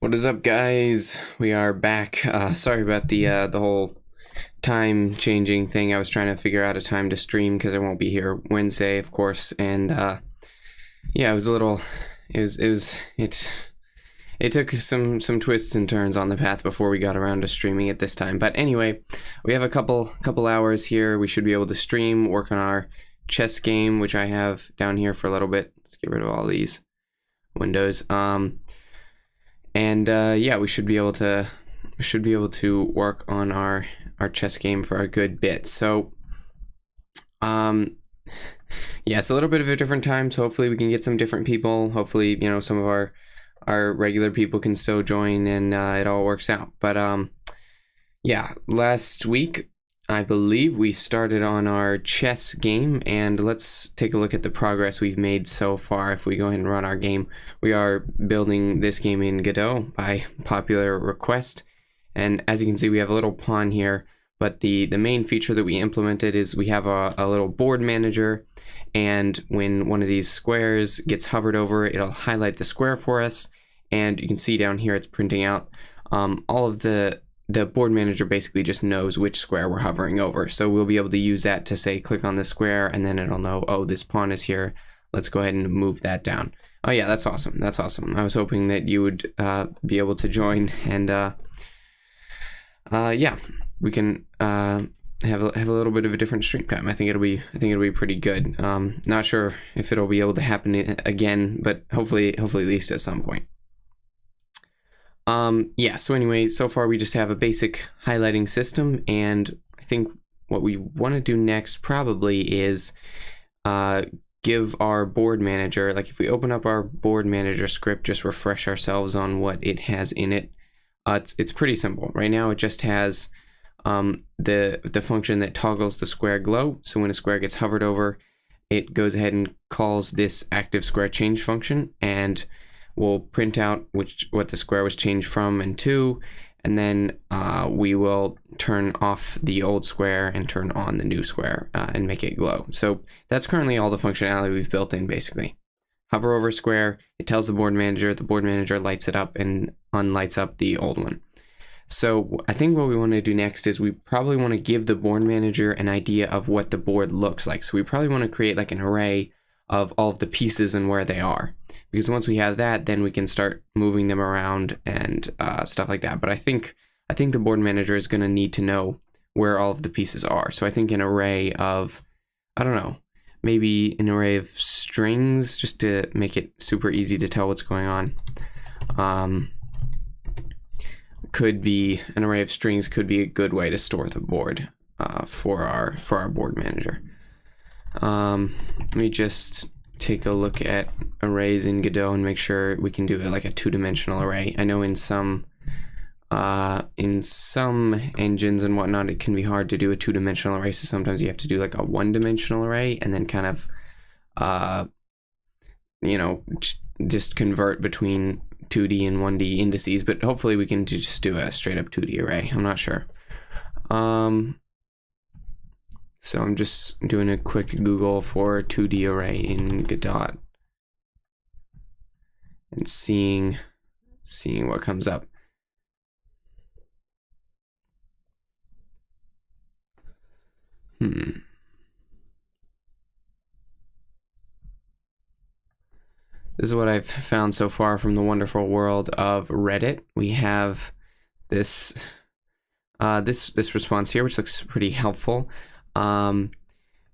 What is up, guys? We are back. Sorry about the whole time changing thing. I was trying to figure out a time to stream because I won't be here Wednesday, of course. And yeah, it was a little. It took some twists and turns on the path before we got around to streaming it this time. But anyway, we have a couple hours here. We should be able to stream, work on our chess game, which I have down here for a little bit. Let's get rid of all these windows. Yeah, we should be able to work on our chess game for a good bit. So yeah, it's a little bit of a different time, so hopefully we can get some different people. Hopefully, you know, some of our regular people can still join and it all works out. But yeah, last week I believe we started on our chess game, and let's take a look at the progress we've made so far. If we go ahead and run our game, we are building this game in Godot by popular request, and as you can see, we have a little pawn here, but the main feature that we implemented is we have a little board manager, and when one of these squares gets hovered over, it'll highlight the square for us, and you can see down here it's printing out all of the board manager basically just knows which square we're hovering over. So we'll be able to use that to say, click on this square, and then it'll know, oh, this pawn is here. Let's go ahead and move that down. Oh yeah, that's awesome. That's awesome. I was hoping that you would be able to join, and yeah, we can have a little bit of a different stream time. I think it'll be pretty good. Not sure if it'll be able to happen again, but hopefully at least at some point. Yeah, so anyway, so far we just have a basic highlighting system, and I think what we want to do next probably is give our board manager, like if we open up our board manager script, just refresh ourselves on what it has in it. It's pretty simple. Right now it just has the function that toggles the square glow, so when a square gets hovered over, it goes ahead and calls this active square change function, and we'll print out what the square was changed from and to, and then we will turn off the old square and turn on the new square and make it glow. So that's currently all the functionality we've built in, basically. Hover over a square, it tells the board manager lights it up and unlights up the old one. So I think what we want to do next is we probably want to give the board manager an idea of what the board looks like. So we probably want to create like an array of all of the pieces and where they are, because once we have that, then we can start moving them around and stuff like that. But I think the board manager is going to need to know where all of the pieces are. So I think an array of, I don't know, maybe an array of strings, just to make it super easy to tell what's going on. Could be an array of strings, could be a good way to store the board for our board manager. Let me just take a look at arrays in Godot and make sure we can do it like a two-dimensional array. I know in some engines and whatnot, it can be hard to do a two-dimensional array, so sometimes you have to do like a one-dimensional array and then kind of you know, just convert between 2D and 1D indices, but hopefully we can just do a straight-up 2D array. I'm not sure. So I'm just doing a quick Google for 2D array in Godot and seeing what comes up. This is what I've found so far from the wonderful world of Reddit. We have this this response here, which looks pretty helpful.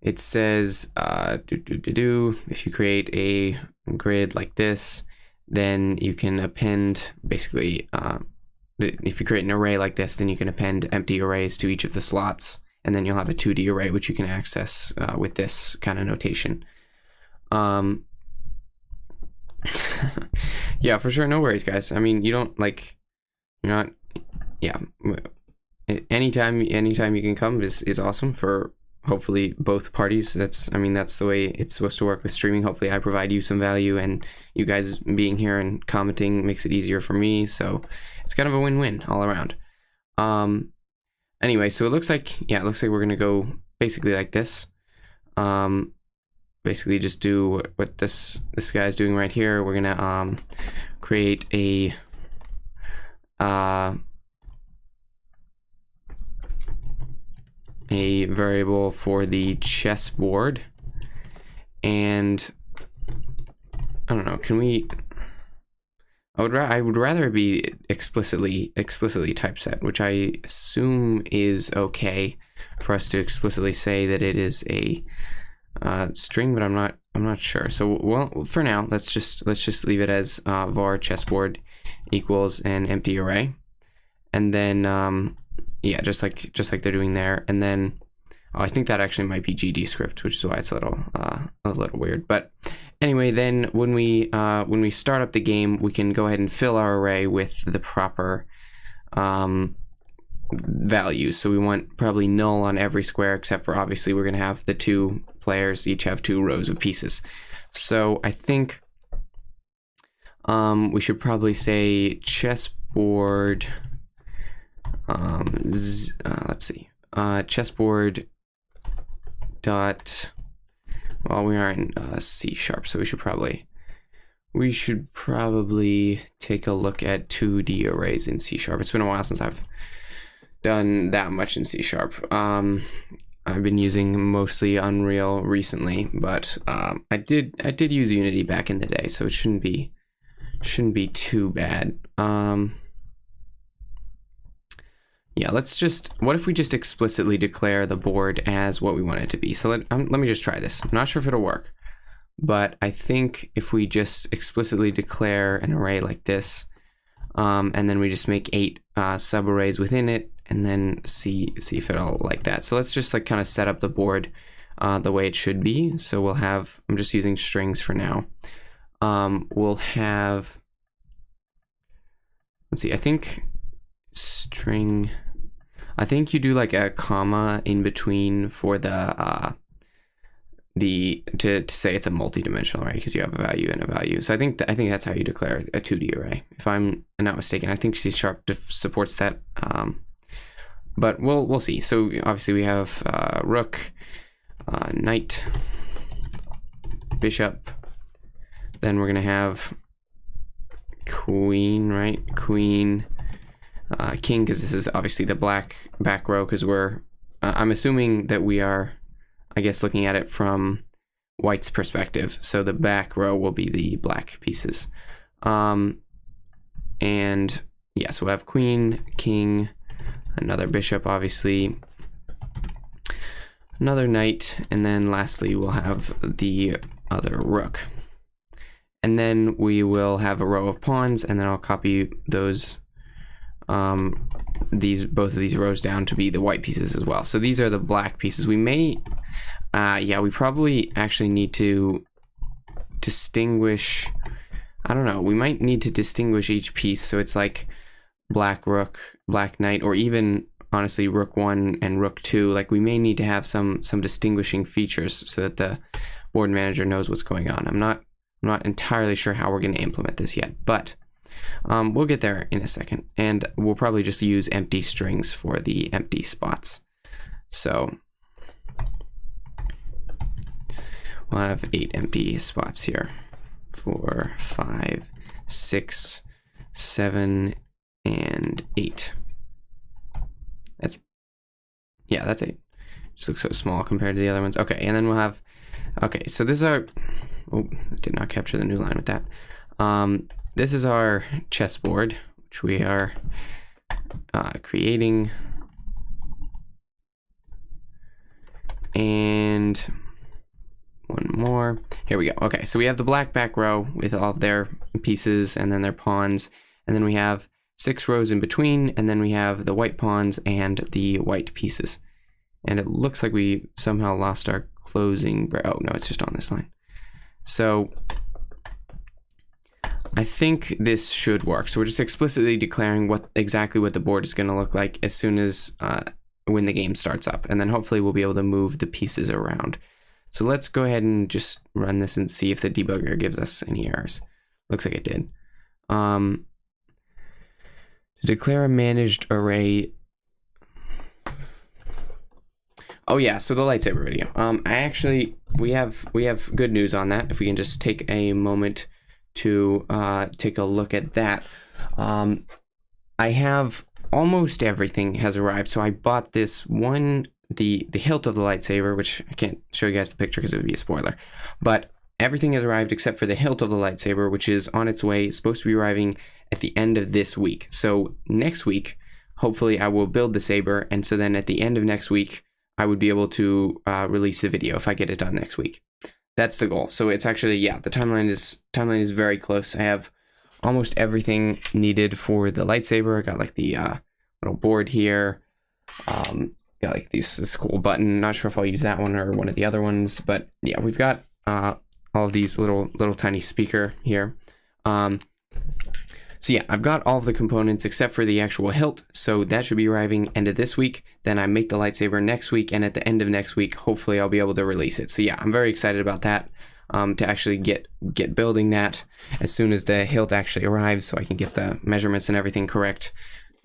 It says, if you create a grid like this, then you can append, basically, if you create an array like this, then you can append empty arrays to each of the slots, and then you'll have a 2D array, which you can access with this kind of notation. Yeah, for sure, no worries, guys. I mean, you're not, yeah. Anytime you can come is awesome for hopefully both parties. That's the way it's supposed to work with streaming. Hopefully I provide you some value, and you guys being here and commenting makes it easier for me, so it's kind of a win-win all around. Anyway, so it looks like we're gonna go basically like this. Basically just do what this guy's doing right here. We're gonna create a a variable for the chessboard, and I don't know, can we, I would rather it be explicitly typeset, which I assume is okay for us to explicitly say that it is a string, but I'm not sure. So well, for now, let's just leave it as var chessboard equals an empty array, and then yeah, just like they're doing there, and then I think that actually might be GD script, which is why it's a little weird. But anyway, then when we start up the game, we can go ahead and fill our array with the proper values. So we want probably null on every square, except for obviously we're going to have the two players each have 2 rows of pieces. So I think we should probably say chessboard. Let's see. Chessboard dot. Well, we are in C#, so we should probably take a look at 2D arrays in C#. It's been a while since I've done that much in C#. I've been using mostly Unreal recently, but I did use Unity back in the day, so it shouldn't be too bad. Yeah, what if we just explicitly declare the board as what we want it to be? So let me just try this. I'm not sure if it'll work, but I think if we just explicitly declare an array like this, and then we just make 8 subarrays within it, and then see if it'll like that. So let's just like kind of set up the board the way it should be. So we'll have, I'm just using strings for now. We'll have, let's see, I think string, I think you do like a comma in between for the to say it's a multi-dimensional array, because you have a value and a value. So I think that's how you declare a 2D array, if I'm not mistaken. I think C# supports that, but we'll see. So obviously we have rook, knight, bishop, then we're gonna have queen, right? Queen, king, because this is obviously the black back row, because I'm assuming that we are, I guess, looking at it from white's perspective, so the back row will be the black pieces. And yeah, so we'll have queen, king, another bishop, obviously, another knight, and then lastly we'll have the other rook. And then we will have a row of pawns, and then I'll copy those both of these rows down to be the white pieces as well. So these are the black pieces. We may yeah, we probably actually need to distinguish, I don't know, we might need to distinguish each piece, so it's like black rook, black knight, or even honestly rook 1 and rook 2. Like we may need to have some distinguishing features so that the board manager knows what's going on. I'm not entirely sure how we're going to implement this yet, but we'll get there in a second, and we'll probably just use empty strings for the empty spots. So we'll have 8 empty spots here. 4, 5, 6, 7, and 8. That's that's 8. Just looks so small compared to the other ones. Okay, and then we'll have, okay, so this is our, oh, did not capture the new line with that. This is our chessboard, which we are creating, and one more. Here we go. Okay, so we have the black back row with all of their pieces and then their pawns, and then we have 6 rows in between, and then we have the white pawns and the white pieces. And it looks like we somehow lost our closing. Oh no, it's just on this line. So I think this should work. So we're just explicitly declaring exactly what the board is going to look like as soon as when the game starts up, and then hopefully we'll be able to move the pieces around. So let's go ahead and just run this and see if the debugger gives us any errors. Looks like it did. To declare a managed array. Oh yeah, so the lightsaber video. We have good news on that. If we can just take a moment to take a look at that. I have almost everything has arrived. So I bought this one, the hilt of the lightsaber, which I can't show you guys the picture because it would be a spoiler, but everything has arrived except for the hilt of the lightsaber, which is on its way. It's supposed to be arriving at the end of this week. So next week, hopefully I will build the saber, and so then at the end of next week, I would be able to release the video if I get it done next week. That's the goal. So it's actually, yeah, the timeline is very close. I have almost everything needed for the lightsaber. I got like the little board here. Got like this cool button. Not sure if I'll use that one or one of the other ones, but yeah, we've got all of these little tiny speaker here. So yeah, I've got all of the components except for the actual hilt, so that should be arriving end of this week. Then I make the lightsaber next week, and at the end of next week, hopefully I'll be able to release it. So yeah, I'm very excited about that, to actually get building that as soon as the hilt actually arrives, so I can get the measurements and everything correct.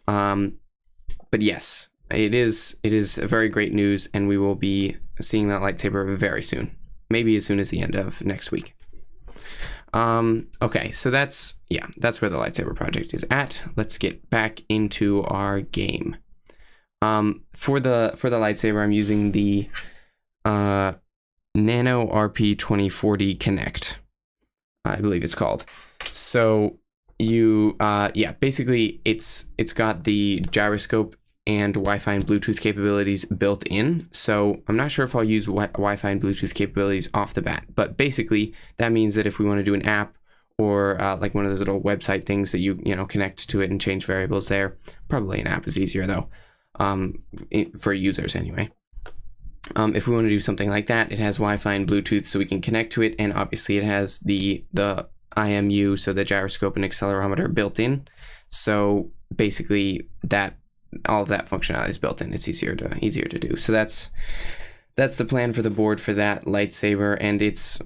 But yes, it is very great news, and we will be seeing that lightsaber very soon, maybe as soon as the end of next week. Okay, so that's where the lightsaber project is at. Let's get back into our game. For the lightsaber, I'm using the Nano RP 2040 Connect, I believe it's called. So you basically it's got the gyroscope and Wi-Fi and Bluetooth capabilities built in. So I'm not sure if I'll use Wi-Fi and Bluetooth capabilities off the bat, but basically that means that if we want to do an app or like one of those little website things that you connect to it and change variables there, probably an app is easier though, for users anyway. If we want to do something like that, it has Wi-Fi and Bluetooth, so we can connect to it, and obviously it has the IMU, so the gyroscope and accelerometer built in. So basically all of that functionality is built in. It's easier to do. So that's the plan for the board for that lightsaber, and it's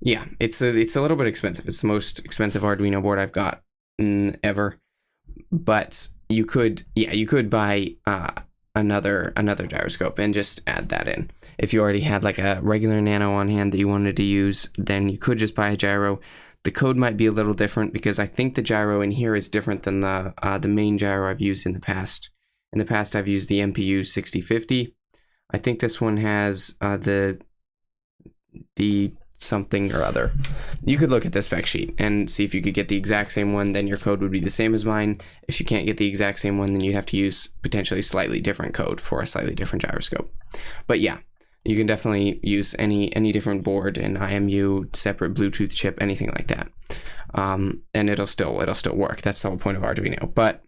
it's a little bit expensive. It's the most expensive Arduino board I've got ever. But you could buy another gyroscope and just add that in. If you already had like a regular Nano on hand that you wanted to use, then you could just buy a gyro. The code might be a little different because I think the gyro in here is different than the main gyro I've used in the past. In the past, I've used the MPU 6050. I think this one has the something or other. You could look at the spec sheet and see if you could get the exact same one. Then your code would be the same as mine. If you can't get the exact same one, then you'd have to use potentially slightly different code for a slightly different gyroscope. But yeah, you can definitely use any different board, an IMU, separate Bluetooth chip, anything like that, and it'll still work. That's the whole point of Arduino. But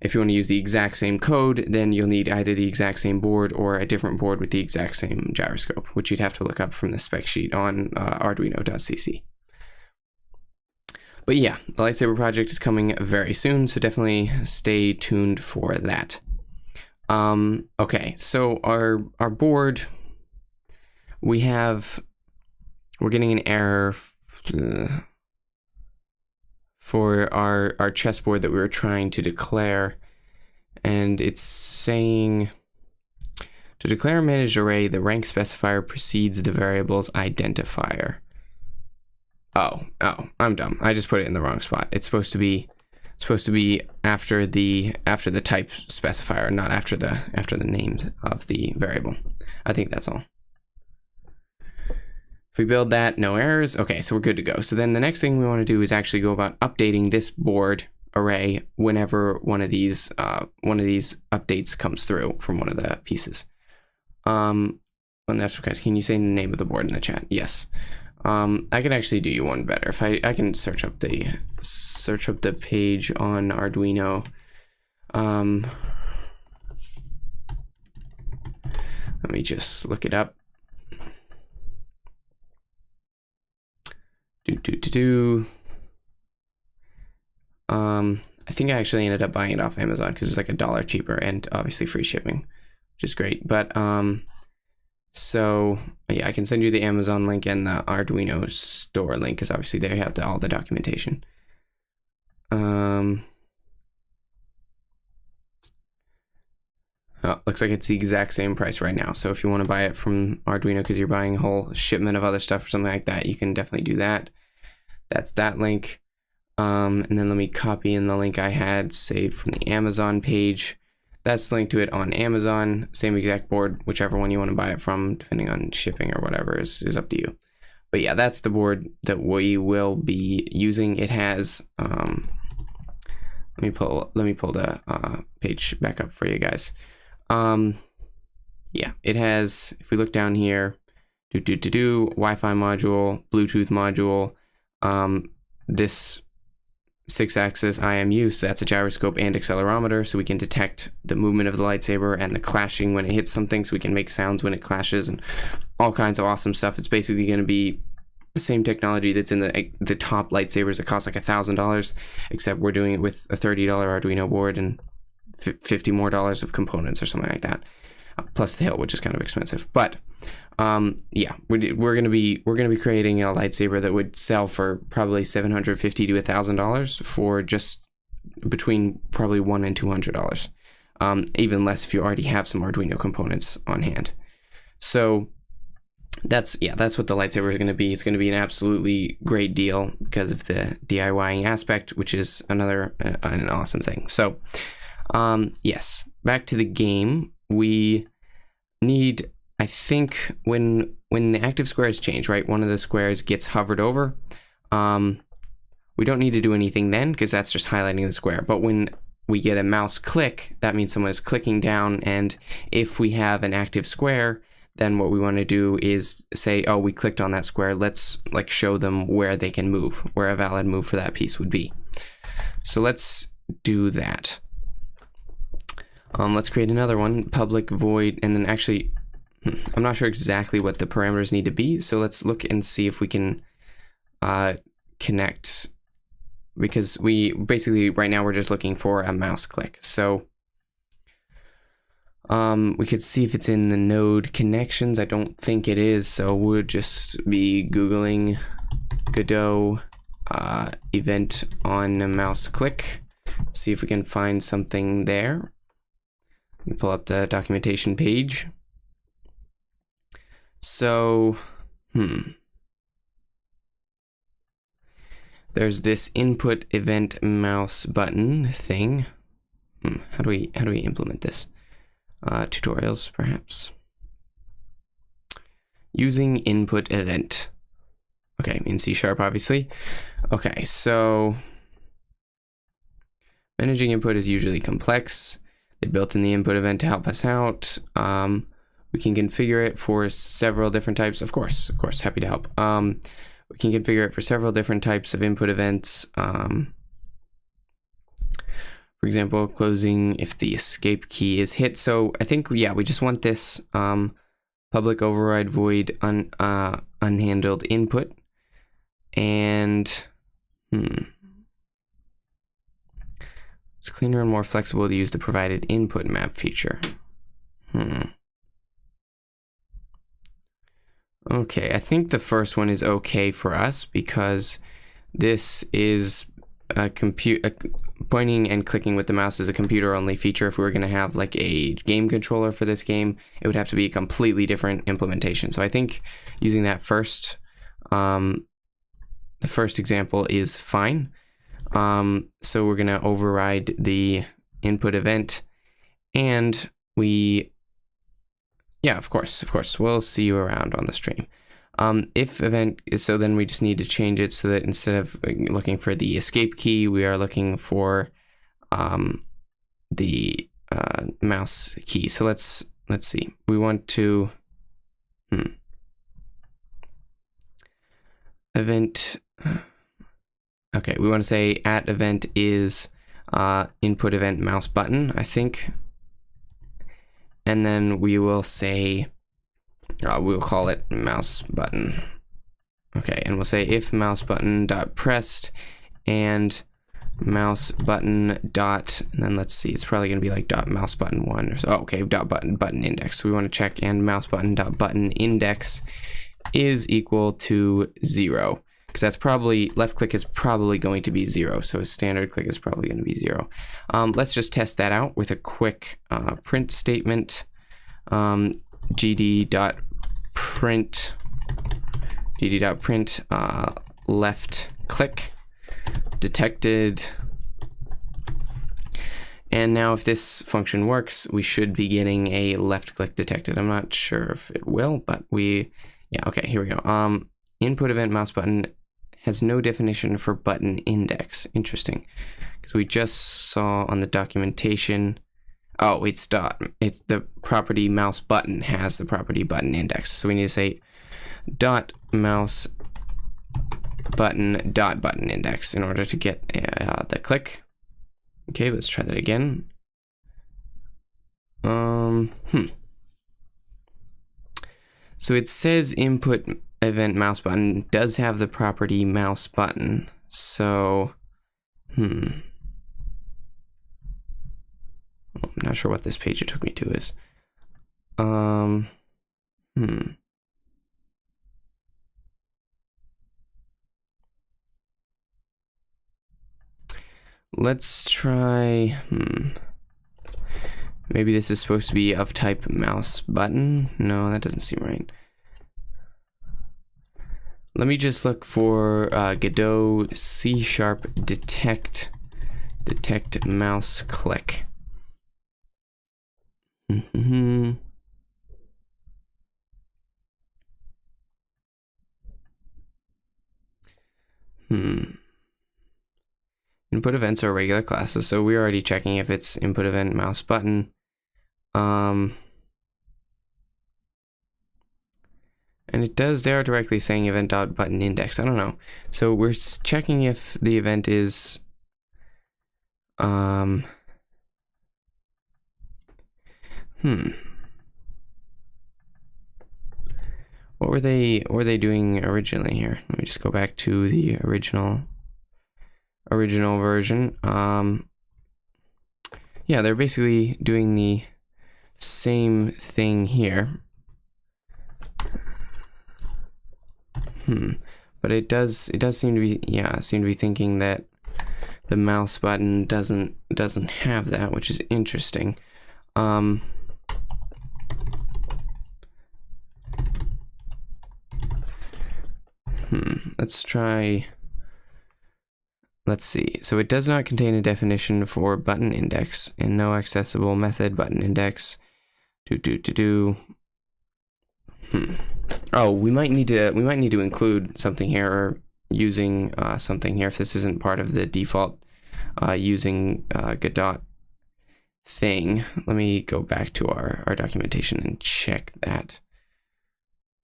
if you want to use the exact same code, then you'll need either the exact same board or a different board with the exact same gyroscope, which you'd have to look up from the spec sheet on arduino.cc. But yeah, the lightsaber project is coming very soon, so definitely stay tuned for that. Okay, so our board, we're getting an error for our chessboard that we were trying to declare, and it's saying to declare a managed array, the rank specifier precedes the variable's identifier. Oh, I'm dumb. I just put it in the wrong spot. It's supposed to be after the type specifier, not after the name of the variable. I think that's all. If we build that, no errors. Okay, so we're good to go. So then the next thing we want to do is actually go about updating this board array whenever one of these updates comes through from one of the pieces. When that's request, can you say the name of the board in the chat? Yes. I can actually do you one better. If I can search up the page on Arduino. Let me just look it up. I think I actually ended up buying it off Amazon because it's like $1 cheaper and obviously free shipping, which is great. But so yeah, I can send you the Amazon link and the Arduino store link because obviously they have all the documentation. Oh, looks like it's the exact same price right now. So if you want to buy it from Arduino because you're buying a whole shipment of other stuff or something like that, you can definitely do that. That's that link. And then let me copy in the link I had saved from the Amazon page. That's linked to it on Amazon. Same exact board, whichever one you want to buy it from, depending on shipping or whatever is up to you. But yeah, that's the board that we will be using. It has let me pull the page back up for you guys. Yeah, it has, if we look down here, Wi-Fi module, Bluetooth module, this 6-axis IMU, so that's a gyroscope and accelerometer, so we can detect the movement of the lightsaber and the clashing when it hits something, so we can make sounds when it clashes and all kinds of awesome stuff. It's basically going to be the same technology that's in the top lightsabers that cost like $1,000, except we're doing it with a $30 Arduino board and $50 more of components or something like that, plus the hilt, which is kind of expensive. But yeah, we're gonna be creating a lightsaber that would sell for probably $750 to $1,000 for just between probably $100 and $200, even less if you already have some Arduino components on hand. So that's what the lightsaber is going to be. It's going to be an absolutely great deal because of the DIYing aspect, which is an awesome thing. So yes, back to the game. We need, I think, when the active squares change, right, one of the squares gets hovered over, we don't need to do anything then because that's just highlighting the square. But when we get a mouse click, that means someone is clicking down, and if we have an active square, then what we want to do is say, oh, we clicked on that square, let's like show them where they can move, where a valid move for that piece would be. So let's do that. Let's create another one, public void, and then actually, I'm not sure exactly what the parameters need to be, so let's look and see if we can connect, because we basically, right now, we're just looking for a mouse click. So we could see if it's in the node connections. I don't think it is, so we'll just be Googling Godot event on a mouse click, see if we can find something there. Let me pull up the documentation page. So, there's this input event mouse button thing. How do we implement this? Tutorials, perhaps. Using input event. Okay, in C#, obviously. Okay, so managing input is usually complex. They built in the input event to help us out. We can configure it for several different types. Of course, happy to help. We can configure it for several different types of input events. For example, closing if the escape key is hit. So I think, yeah, we just want this public override void unhandled input. And it's cleaner and more flexible to use the provided input map feature. Okay, I think the first one is okay for us because this is pointing and clicking with the mouse is a computer-only feature. If we were going to have like a game controller for this game, it would have to be a completely different implementation. So I think using that first, the first example is fine. So we're going to override the input event, and yeah, of course, we'll see you around on the stream. If event, so then we just need to change it so that instead of looking for the escape key, we are looking for the mouse key. So let's see. We want to event. Okay, we want to say at event is input event mouse button, I think. And then we will say, we'll call it mouse button. Okay, and we'll say if mouse button dot pressed and mouse button dot, and then let's see, it's probably going to be like dot mouse button 1 or so. Oh, okay, dot button index. So we want to check and mouse button dot button index is equal to 0. Because that's probably, left click is probably going to be 0, so a standard click is probably going to be 0. Let's just test that out with a quick print statement. gd.print left click detected. And now if this function works, we should be getting a left click detected. I'm not sure if it will, but yeah, okay, here we go. Input event mouse button has no definition for button index. Interesting, because we just saw on the documentation, oh, it's the property mouse button has the property button index. So we need to say dot mouse button dot button index in order to get the click. Okay, let's try that again. So it says input event mouse button does have the property mouse button. So, I'm not sure what this page it took me to is. Let's try, maybe this is supposed to be of type mouse button. No, that doesn't seem right. Let me just look for Godot C# detect mouse click. Input events are regular classes, so we're already checking if it's input event mouse button. And they are directly saying event.button index. I don't know. So we're checking if the event is what were they doing originally here? Let me just go back to the original version. Yeah, they're basically doing the same thing here. But it does seem to be, thinking that the mouse button doesn't have that, which is interesting. Let's try. Let's see. So it does not contain a definition for button index and no accessible method button index. Oh, we might need to include something here, or using something here if this isn't part of the default using Godot thing. Let me go back to our documentation and check that.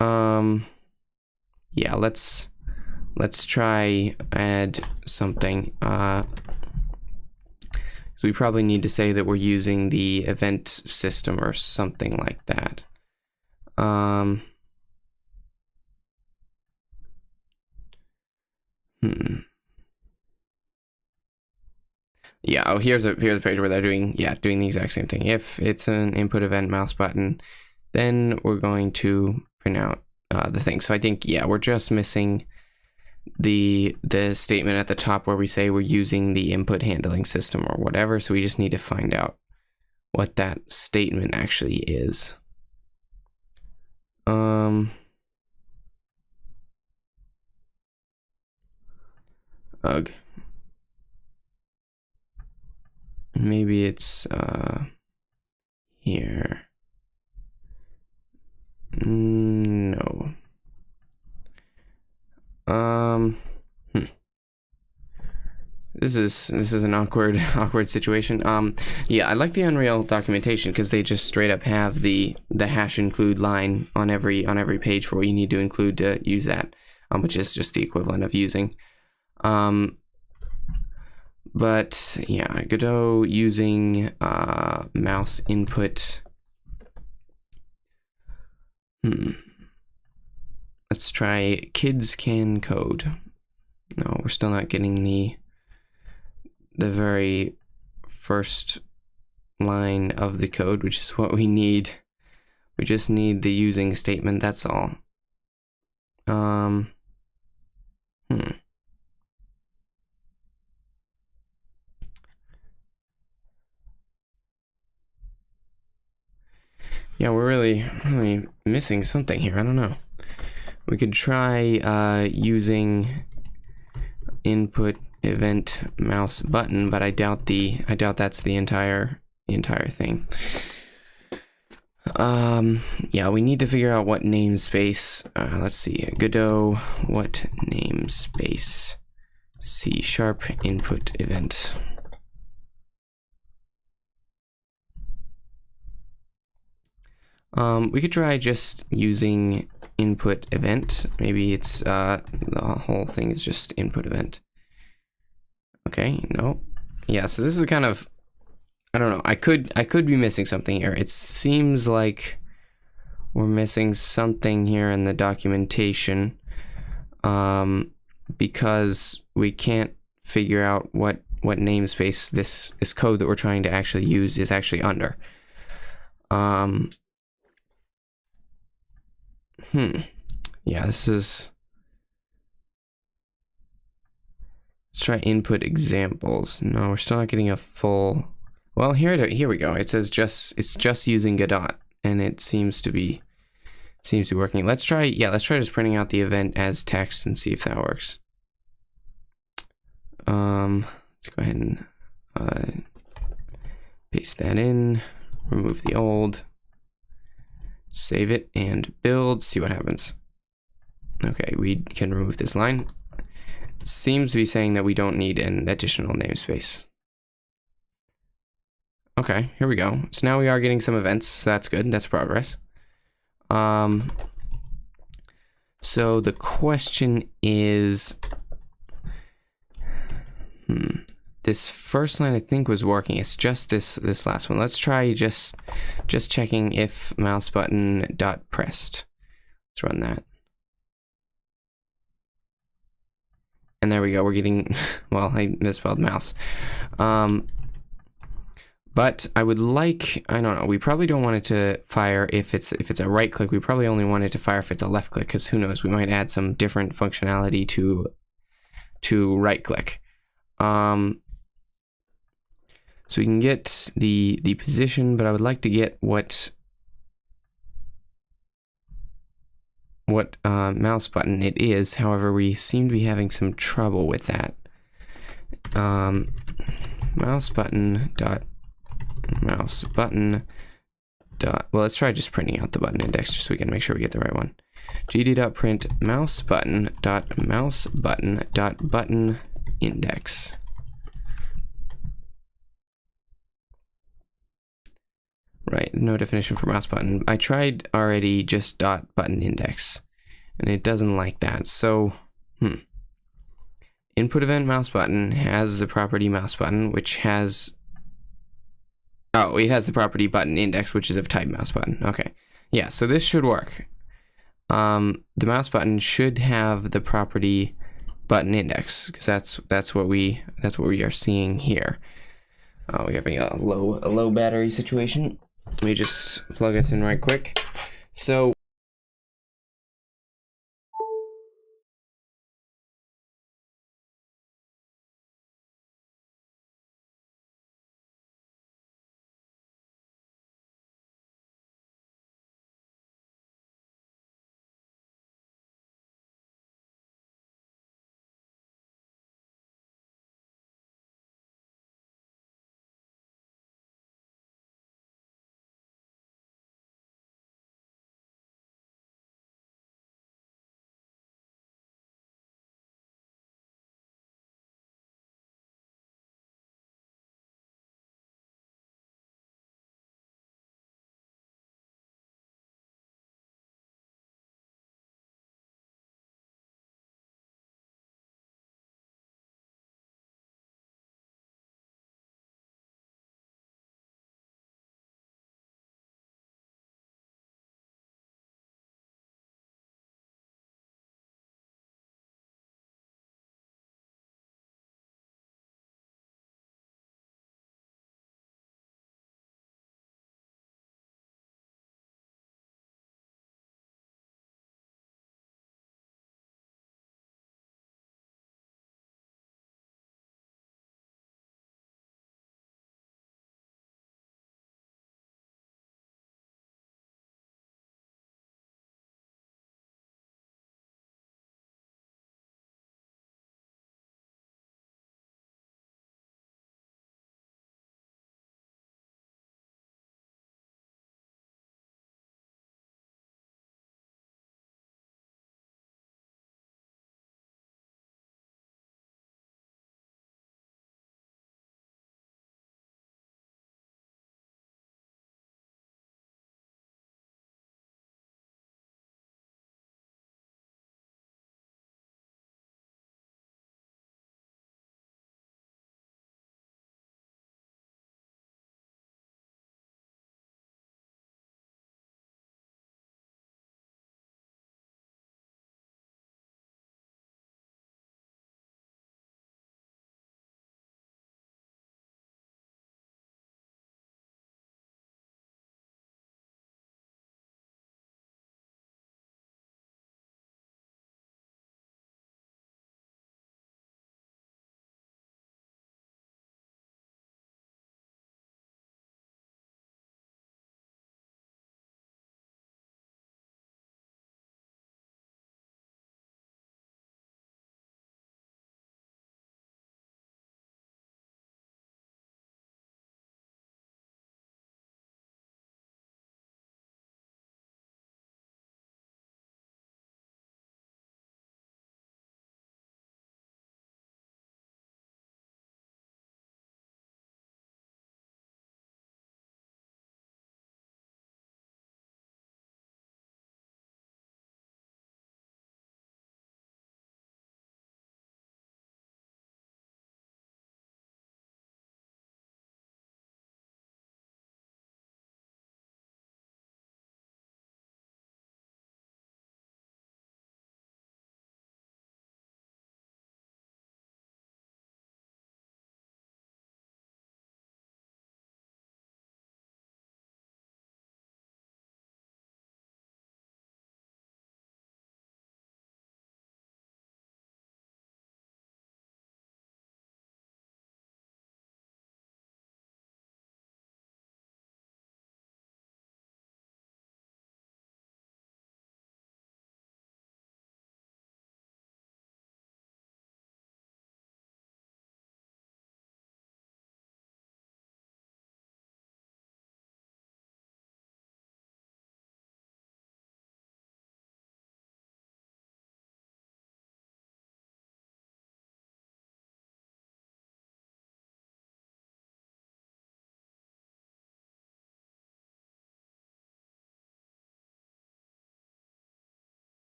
Yeah, let's try add something. So we probably need to say that we're using the event system or something like that. Yeah, oh, here's a page where they're doing the exact same thing. If it's an input event mouse button, then we're going to print out the thing. So I think, yeah, we're just missing the statement at the top where we say we're using the input handling system or whatever. So we just need to find out what that statement actually is. Ugh. Maybe it's here. No. This is an awkward situation. Yeah, I like the Unreal documentation because they just straight up have the hash include line on every page for what you need to include to use that, which is just the equivalent of using. But yeah, Godot using mouse input. Let's try kids can code. No, we're still not getting the very first line of the code, which is what we need. We just need the using statement, that's all. Yeah, we're really missing something here. I don't know. We could try using input event mouse button, but I doubt that's the entire thing. Yeah, we need to figure out what namespace. Let's see, Godot, what namespace? C# input event. We could try just using input event. Maybe it's the whole thing is just input event. Okay, no. Yeah, so this is kind of, I don't know. I could be missing something here. It seems like we're missing something here in the documentation, because we can't figure out what namespace this code that we're trying to actually use is actually under. Yeah, this is. Let's try input examples. No, we're still not getting a full. Well, here we go. It says it's just using Godot, and it seems to be working. Let's try just printing out the event as text and see if that works. Let's go ahead and paste that in, remove the old, save it, and build. See what happens. Okay, we can remove this line. It seems to be saying that we don't need an additional namespace. Okay, here we go. So now we are getting some events. So that's good. That's progress. So the question is, this first line I think was working. It's just this last one. Let's try just checking if mouse button dot pressed. Let's run that. And there we go. We're getting, well, I misspelled mouse. But I would like, I don't know, we probably don't want it to fire if it's a right click. We probably only want it to fire if it's a left click, because who knows, we might add some different functionality to right click. So we can get the position, but I would like to get what mouse button it is. However, we seem to be having some trouble with that. Mouse button dot. Well, let's try just printing out the button index just so we can make sure we get the right one. gd.print mouse button dot button index. Right, no definition for mouse button. I tried already just dot button index, and it doesn't like that. So, input event mouse button has the property mouse button, which has. Oh, it has the property button index, which is of type mouse button. Okay, yeah. So this should work. The mouse button should have the property button index, because that's what we are seeing here. Oh, we're having a low battery situation. Let me just plug this in right quick. So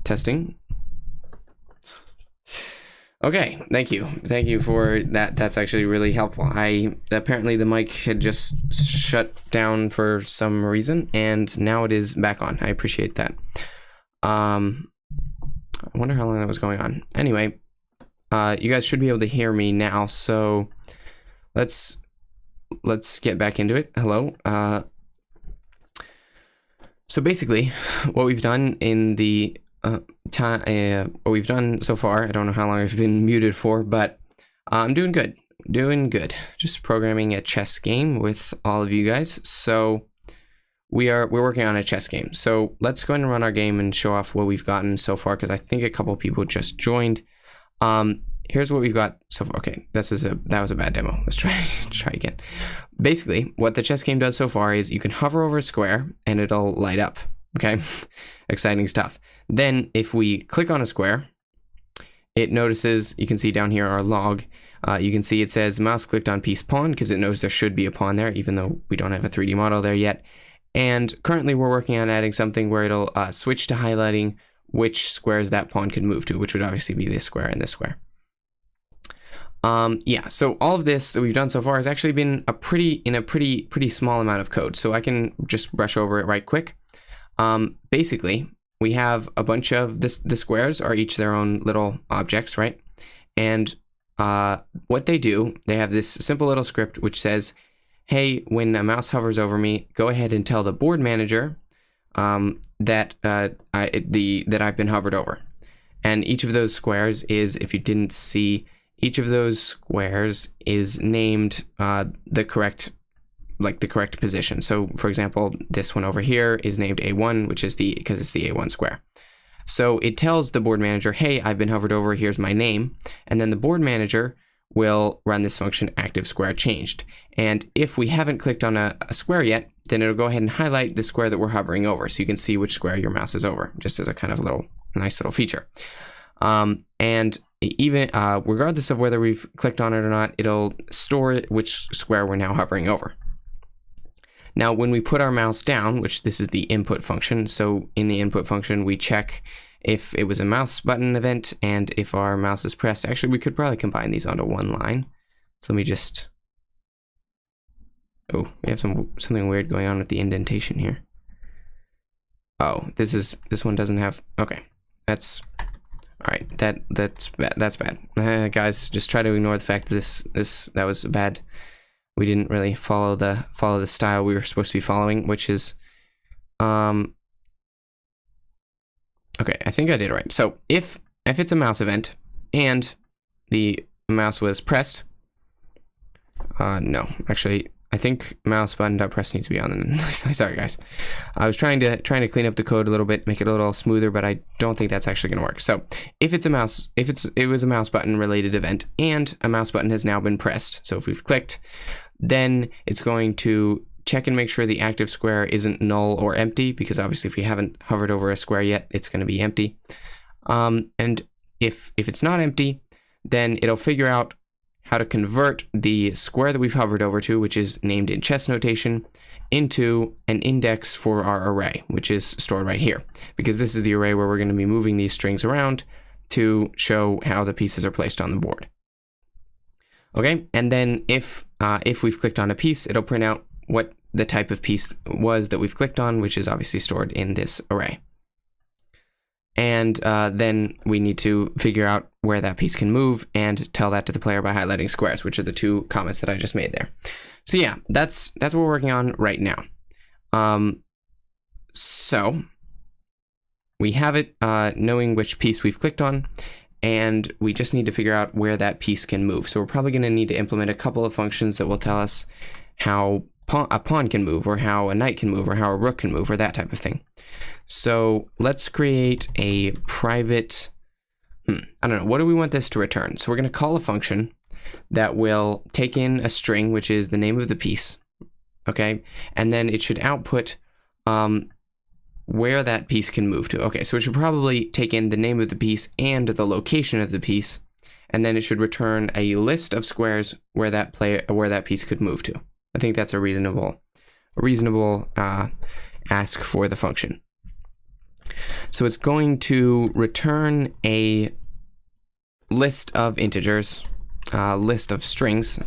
testing. Okay, thank you for that. That's actually really helpful. Apparently the mic had just shut down for some reason, and now it is back on. I appreciate that. I wonder how long that was going on. Anyway, you guys should be able to hear me now, so let's get back into it. Hello. So basically, what we've done in the what we've done so far, I don't know how long I've been muted for, but I'm doing good. Just programming a chess game with all of you guys. So we're working on a chess game. So let's go ahead and run our game and show off what we've gotten so far, because I think a couple people just joined. Here's what we've got so far. Okay, that was a bad demo. Let's try again. Basically, what the chess game does so far is you can hover over a square and it'll light up. Okay, exciting stuff. Then if we click on a square, it notices, you can see down here our log, you can see it says mouse clicked on piece pawn, because it knows there should be a pawn there, even though we don't have a 3D model there yet. And currently we're working on adding something where it'll switch to highlighting which squares that pawn could move to, which would obviously be this square and this square. Yeah, so all of this that we've done so far has actually been a pretty small amount of code, so I can just brush over it right quick. Basically, we have a bunch of the squares are each their own little objects, right? And what they do, they have this simple little script which says, hey, when a mouse hovers over me, go ahead and tell the board manager that I've been hovered over. And each of those squares is, if you didn't see, each of those squares is named the correct position. So for example, this one over here is named A1, which is because it's the A1 square. So it tells the board manager, hey, I've been hovered over, here's my name. And then the board manager will run this function active square changed. And if we haven't clicked on a square yet, then it'll go ahead and highlight the square that we're hovering over, so you can see which square your mouse is over, just as a kind of nice little feature. And even regardless of whether we've clicked on it or not, it'll store which square we're now hovering over. Now, when we put our mouse down, which this is the input function, so in the input function, we check if it was a mouse button event and if our mouse is pressed. Actually, we could probably combine these onto one line. So let me just, oh, we have something weird going on with the indentation here. Oh, this one doesn't have, okay, that's, all right, that's bad. Guys, just try to ignore the fact that that was bad. We didn't really follow the style we were supposed to be following, which is, okay, I think I did it right. So if it's a mouse event and the mouse was pressed, no, actually, I think mouse button.press needs to be on. Sorry, guys. I was trying to clean up the code a little bit, make it a little smoother, but I don't think that's actually going to work. So if it was a mouse button related event and a mouse button has now been pressed, so if we've clicked, then it's going to check and make sure the active square isn't null or empty, because obviously if we haven't hovered over a square yet, it's going to be empty. And if it's not empty, then it'll figure out how to convert the square that we've hovered over to, which is named in chess notation, into an index for our array, which is stored right here, because this is the array where we're going to be moving these strings around to show how the pieces are placed on the board. Okay, and then if we've clicked on a piece, it'll print out what the type of piece was that we've clicked on, which is obviously stored in this array. And then we need to figure out where that piece can move and tell that to the player by highlighting squares, which are the two comments that I just made there. So yeah, that's what we're working on right now. So we have it knowing which piece we've clicked on, and we just need to figure out where that piece can move. So we're probably going to need to implement a couple of functions that will tell us how a pawn can move, or how a knight can move, or how a rook can move, or that type of thing. So let's create a private, I don't know, what do we want this to return? So we're going to call a function that will take in a string, which is the name of the piece, okay? And then it should output where that piece can move to. Okay, so it should probably take in the name of the piece and the location of the piece, and then it should return a list of squares where that piece could move to. I think that's a reasonable ask for the function. So it's going to return a list of integers, list of strings.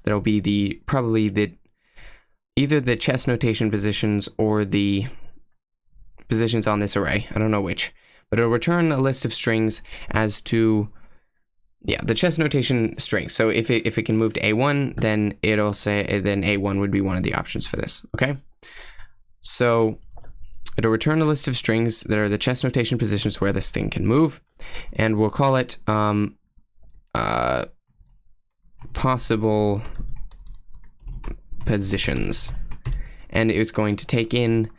That'll be either the chess notation positions or the positions on this array. I don't know which, but it'll return a list of strings as to, yeah, the chess notation strings. So if it can move to A1, then it'll say, then A1 would be one of the options for this, okay? So it'll return a list of strings that are the chess notation positions where this thing can move, and we'll call it possible positions. And it's going to take in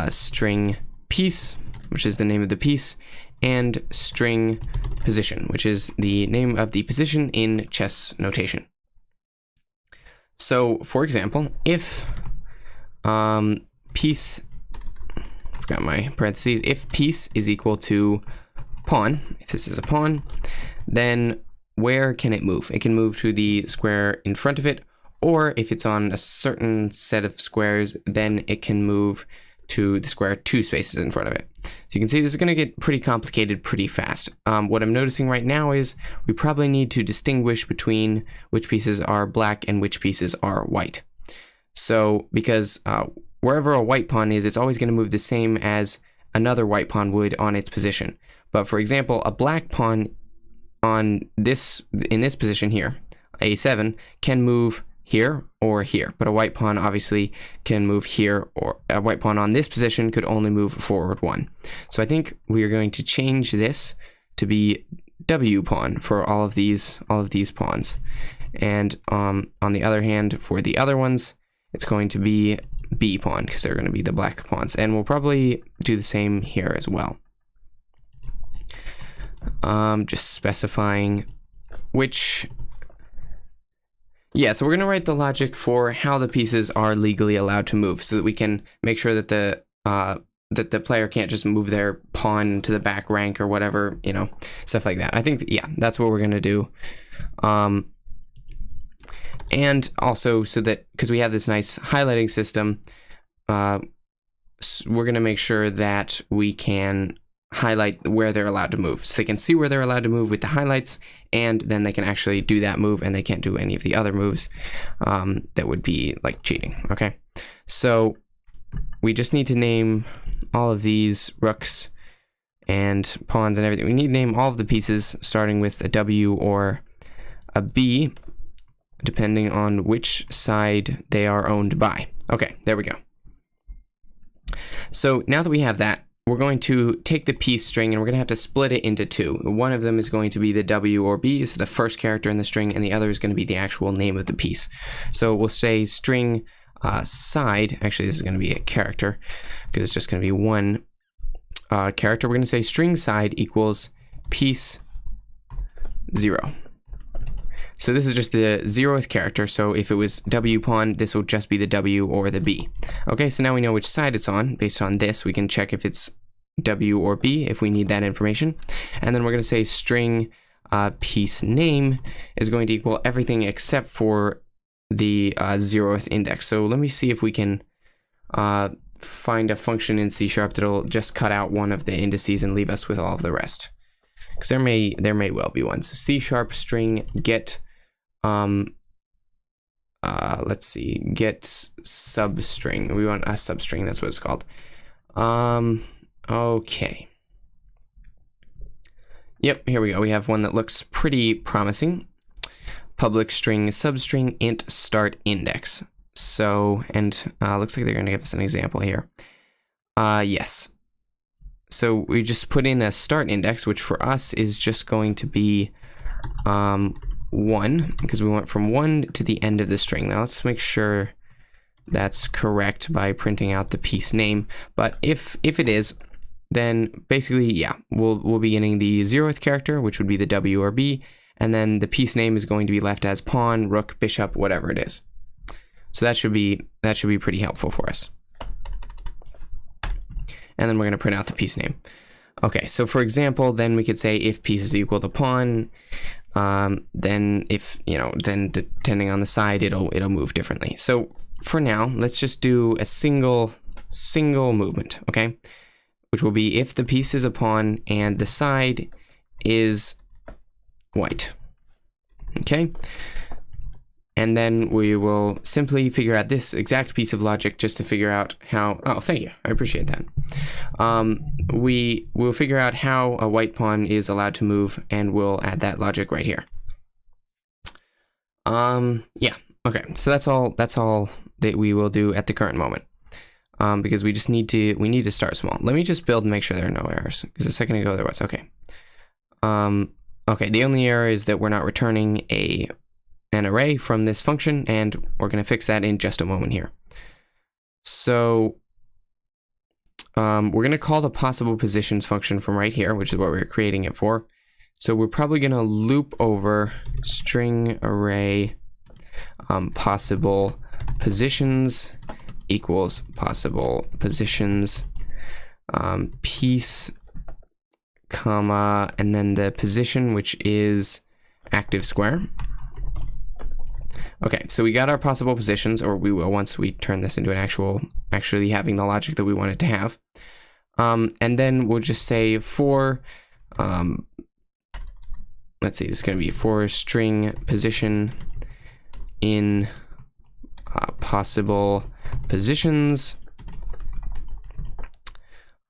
string piece, which is the name of the piece, and string position, which is the name of the position in chess notation. So, for example, if piece, forgot my parentheses, if piece is equal to pawn, if this is a pawn, then where can it move? It can move to the square in front of it, or if it's on a certain set of squares, then it can move to the square 2 spaces in front of it. So you can see this is going to get pretty complicated pretty fast. What I'm noticing right now is we probably need to distinguish between which pieces are black and which pieces are white. So because wherever a white pawn is, it's always going to move the same as another white pawn would on its position. But for example, a black pawn on this, in this position here, A7, can move here or here, but a white pawn obviously can move here, or a white pawn on this position could only move forward 1. So I think we are going to change this to be W pawn for all of these pawns, and on the other hand, for the other ones, it's going to be B pawn because they're going to be the black pawns, and we'll probably do the same here as well. Just specifying which. Yeah, so we're going to write the logic for how the pieces are legally allowed to move, so that we can make sure that the player can't just move their pawn to the back rank or whatever, you know, stuff like that. I think, yeah, that's what we're going to do. And also, so that, because we have this nice highlighting system, we're going to make sure that we can highlight where they're allowed to move, so they can see where they're allowed to move with the highlights, and then they can actually do that move, and they can't do any of the other moves that would be like cheating. Okay, so we just need to name all of these rooks and pawns and everything. We need to name all of the pieces starting with a W or a B, depending on which side they are owned by. Okay, there we go. So now that we have that, we're going to take the piece string and we're going to have to split it into 2. One of them is going to be the W or B, so the first character in the string, and the other is going to be the actual name of the piece. So we'll say string side, actually this is going to be a character, because it's just going to be one character. We're going to say string side equals piece 0. So this is just the 0th character, so if it was W pawn, this will just be the W or the B. Okay, so now we know which side it's on. Based on this, we can check if it's W or B if we need that information. And then we're going to say string piece name is going to equal everything except for the 0th index. So let me see if we can find a function in C# that'll just cut out one of the indices and leave us with all of the rest. Because there may well be one. So C# string get let's see, get substring. We want a substring, that's what it's called. Okay. Yep, here we go. We have one that looks pretty promising. Public string substring int start index. So, and looks like they're going to give us an example here. Yes. So we just put in a start index, which for us is just going to be 1, because we went from 1 to the end of the string. Now let's make sure that's correct by printing out the piece name. But if it is, then basically, yeah, we'll be getting the 0th character, which would be the W or B, and then the piece name is going to be left as pawn, rook, bishop, whatever it is. So that should be pretty helpful for us. And then we're going to print out the piece name. Okay, so for example, then we could say if piece is equal to pawn, then if, you know, then depending on the side, it'll move differently. So for now, let's just do a single movement, okay? which will be if the piece is a pawn and the side is white. Okay. And then we will simply figure out this exact piece of logic just to figure out how, oh, thank you, I appreciate that. We will figure out how a white pawn is allowed to move, and we'll add that logic right here. Yeah, okay, so that's all that we will do at the current moment. Because we need to start small. Let me just build and make sure there are no errors, because a second ago there was, okay. Okay, the only error is that we're not returning an array from this function, and we're going to fix that in just a moment here. So we're going to call the possible positions function from right here, which is what we're creating it for. So we're probably going to loop over string array possible positions equals possible positions piece, comma, and then the position, which is active square. Okay, so we got our possible positions, or we will once we turn this into an actually having the logic that we want it to have. And then we'll just say for, let's see, this is going to be for string position in possible positions.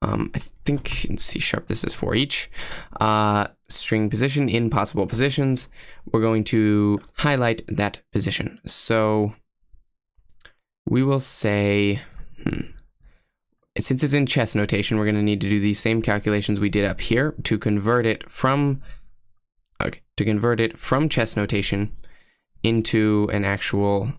I think in C# this is for each. String position in possible positions. We're going to highlight that position. So we will say, since it's in chess notation, we're going to need to do these same calculations we did up here to convert it from chess notation into an actual.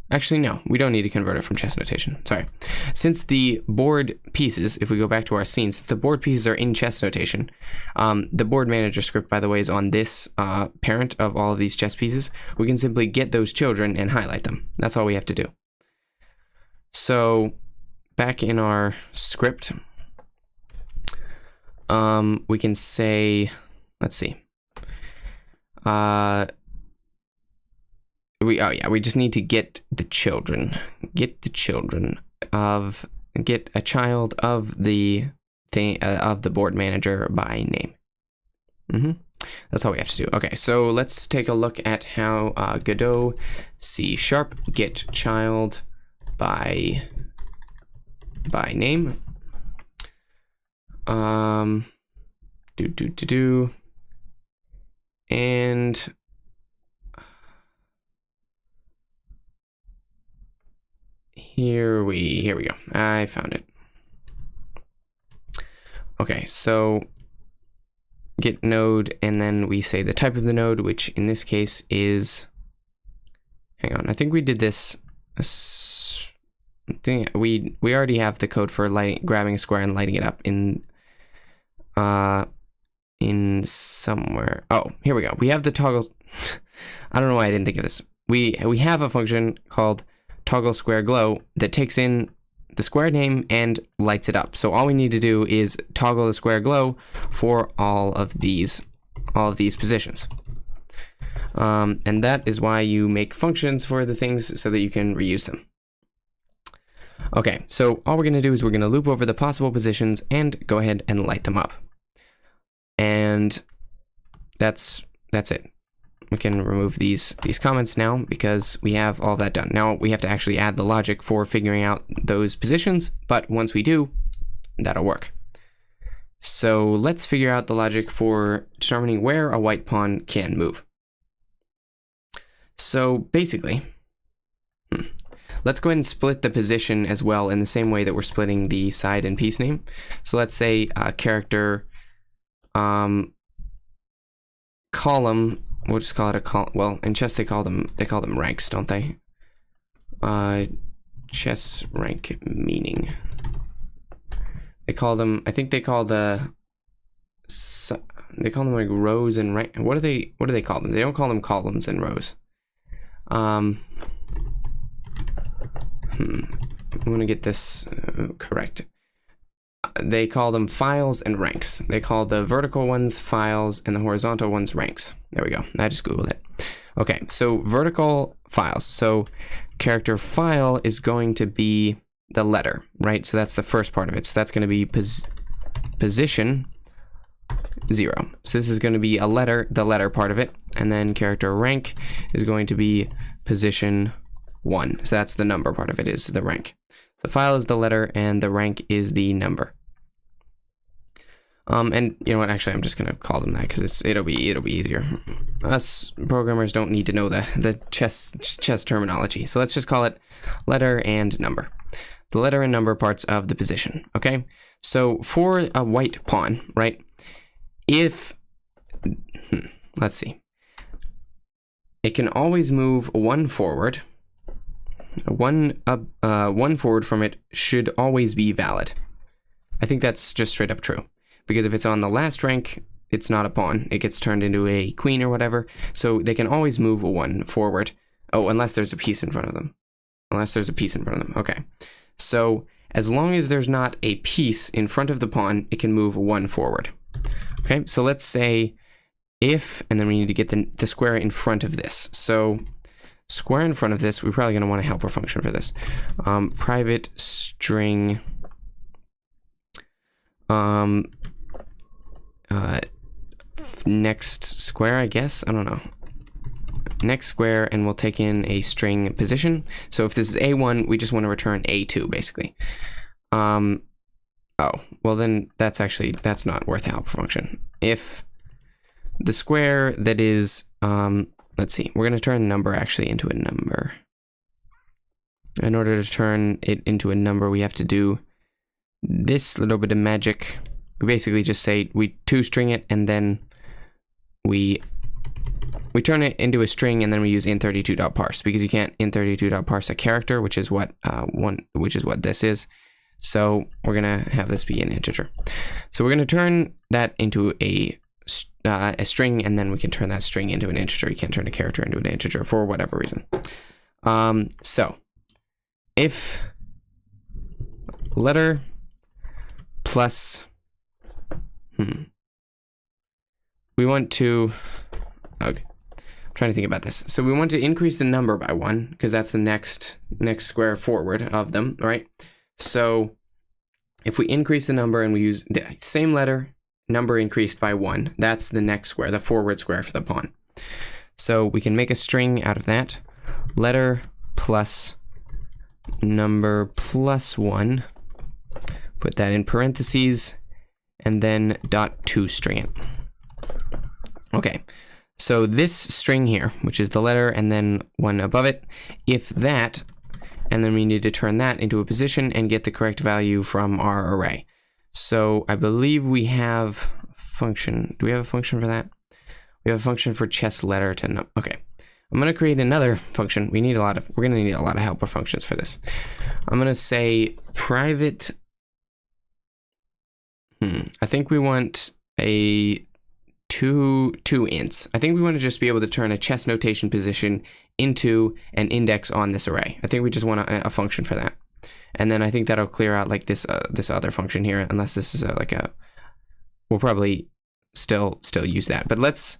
Actually, no, we don't need to convert it from chess notation. Sorry. Since the board pieces, if we go back to our scene, since the board pieces are in chess notation, the board manager script, by the way, is on this parent of all of these chess pieces. We can simply get those children and highlight them. That's all we have to do. So back in our script, we can say, let's see. We just need to get a child of the thing of the board manager by name. That's all we have to do. Okay, so let's take a look at how Godot C# get child by name. And here we go. I found it. Okay, so get node, and then we say the type of the node, which in this case is, hang on, I think we did this. We already have the code for grabbing a square and lighting it up in somewhere. Oh, here we go. We have the toggle. I don't know why I didn't think of this. We have a function called toggle square glow that takes in the square name and lights it up. So all we need to do is toggle the square glow for all of these positions. And that is why you make functions for the things so that you can reuse them. Okay, so all we're going to do is we're going to loop over the possible positions and go ahead and light them up. And that's it. We can remove these comments now because we have all that done. Now we have to actually add the logic for figuring out those positions, but once we do, that'll work. So let's figure out the logic for determining where a white pawn can move. So basically, let's go ahead and split the position as well in the same way that we're splitting the side and piece name. So let's say character column. We'll just call it a column. Well, in chess they call them ranks, don't they? Chess rank meaning. They call them. I think they call them like rows and rank. What do they call them? They don't call them columns and rows. I'm gonna get this correct. They call them files and ranks. They call the vertical ones files and the horizontal ones ranks. There we go. I just Googled it. Okay, so vertical files. So character file is going to be the letter, right? So that's the first part of it. So that's going to be position 0. So this is going to be a letter, the letter part of it, and then character rank is going to be position 1. So that's the number part of it, is the rank. The file is the letter and the rank is the number. And you know what? Actually, I'm just gonna call them that because it'll be easier. Us programmers don't need to know the chess terminology, so let's just call it letter and number. The letter and number parts of the position. Okay. So for a white pawn, right? If let's see, it can always move 1 forward. One forward from it should always be valid. I think that's just straight up true. Because if it's on the last rank, it's not a pawn. It gets turned into a queen or whatever. So they can always move 1 forward. Oh, unless there's a piece in front of them. Unless there's a piece in front of them. Okay. So as long as there's not a piece in front of the pawn, it can move 1 forward. Okay, so let's say if, and then we need to get the square in front of this. So square in front of this, we're probably going to want a helper function for this. Private string next square, I guess. I don't know. Next square, and we'll take in a string position. So if this is A1, we just want to return A2, basically. Oh, well then that's not worth a helper function. If the square that is, let's see, we're going to turn number actually into a number. In order to turn it into a number, we have to do this little bit of magic. We basically just say we toString it, and then we turn it into a string, and then we use int32.parse, because you can't int32.parse a character, which is what this is. So we're gonna have this be an integer. So we're gonna turn that into a string, and then we can turn that string into an integer. You can't turn a character into an integer for whatever reason. So if letter plus we want to, okay, I'm trying to think about this. So we want to increase the number by 1, because that's the next square forward of them, right? So if we increase the number and we use the same letter, number increased by 1, that's the next square, the forward square for the pawn. So we can make a string out of that. Letter plus number plus 1. Put that in parentheses, and then .toString it. Okay, so this string here, which is the letter and then 1 above it, if that, and then we need to turn that into a position and get the correct value from our array. So I believe we have a function. Do we have a function for that? We have a function for chess letter to okay. I'm gonna create another function. We're gonna need a lot of helper functions for this. I'm gonna say private. I think we want a two ints. I think we want to just be able to turn a chess notation position into an index on this array. I think we just want a function for that. And then I think that'll clear out like this other function here, unless this is we'll probably still use that. But let's,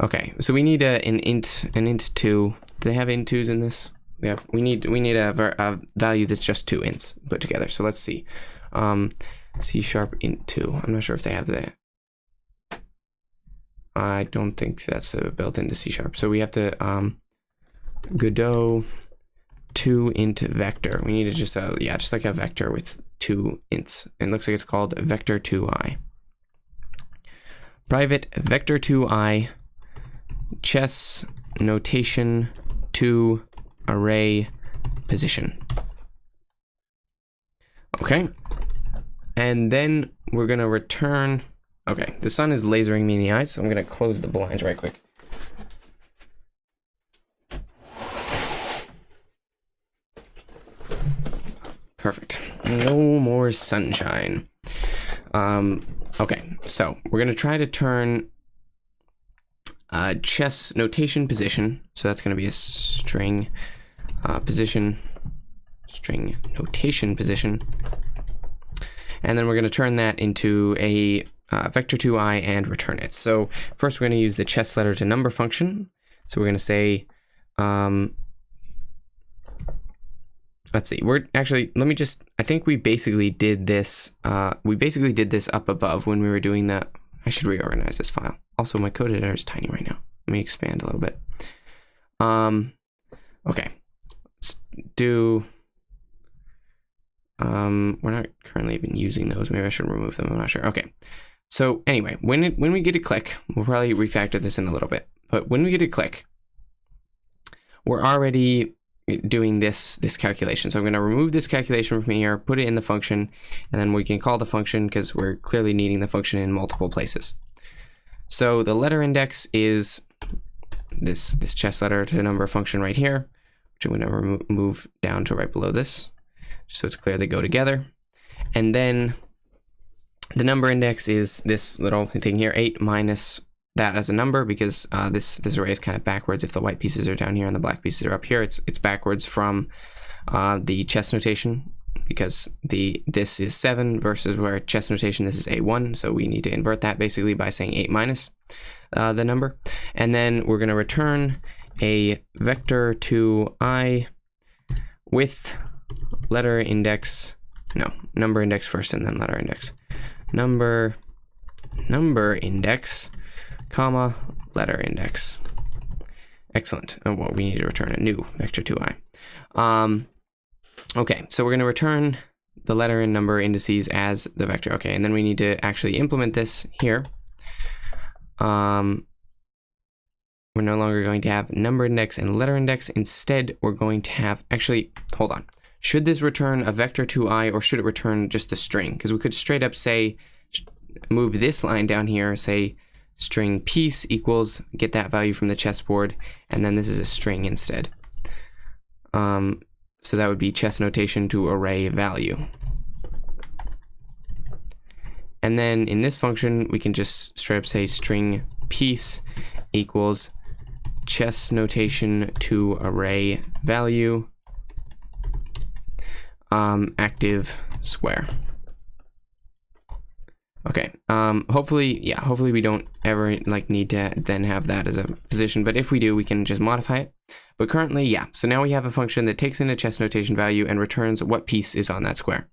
okay, so we need an int 2. Do they have int 2s in this? We need a value that's just 2 ints put together. So let's see. C# int 2. I'm not sure if they have that. I don't think that's built into C#. So we have to Godot 2 int vector. We need to just just like a vector with 2 ints. It looks like it's called vector2i. Private vector2i chess notation to array position. Okay. And then we're gonna return. Okay, the sun is lasering me in the eyes, so I'm gonna close the blinds right quick. Perfect. No more sunshine. Okay, so we're gonna try to turn chess notation position. So that's gonna be a string position, string notation position. And then we're going to turn that into a vector2i and return it. So first we're going to use the chess letter to number function. So we're going to say let's see. We're actually, let me just, I think we basically did this. We basically did this up above when we were doing that. I should reorganize this file. Also, my code editor is tiny right now. Let me expand a little bit. Okay. Let's do, we're not currently even using those. Maybe I should remove them. I'm not sure. Okay. So anyway, when we get a click, we'll probably refactor this in a little bit, but when we get a click, we're already doing this calculation. So I'm going to remove this calculation from here, put it in the function, and then we can call the function because we're clearly needing the function in multiple places. So the letter index is this chess letter to number function right here, which I'm going to move down to right below this, just so it's clear they go together. And then the number index is this little thing here, 8 minus that as a number, because this array is kind of backwards. If the white pieces are down here and the black pieces are up here, it's backwards from the chess notation, because this is 7 versus where chess notation this is A1, so we need to invert that basically by saying 8 minus the number. And then we're going to return a vector to I with letter index, no, number index first and then letter index. Number index, comma, letter index. Excellent. And well, we need to return a new vector to I. Okay, so we're going to return the letter and number indices as the vector. Okay, and then we need to actually implement this here. We're no longer going to have number index and letter index. Instead, we're going to have, actually, hold on. Should this return a vector to I, or should it return just a string? Because we could straight up say, move this line down here, say string piece equals, get that value from the chessboard, and then this is a string instead. So that would be chess notation to array value. And then in this function, we can just straight up say string piece equals chess notation to array value active square. Okay, hopefully we don't ever need to then have that as a position, but if we do, we can just modify it. But currently, yeah, so now we have a function that takes in a chess notation value and returns what piece is on that square.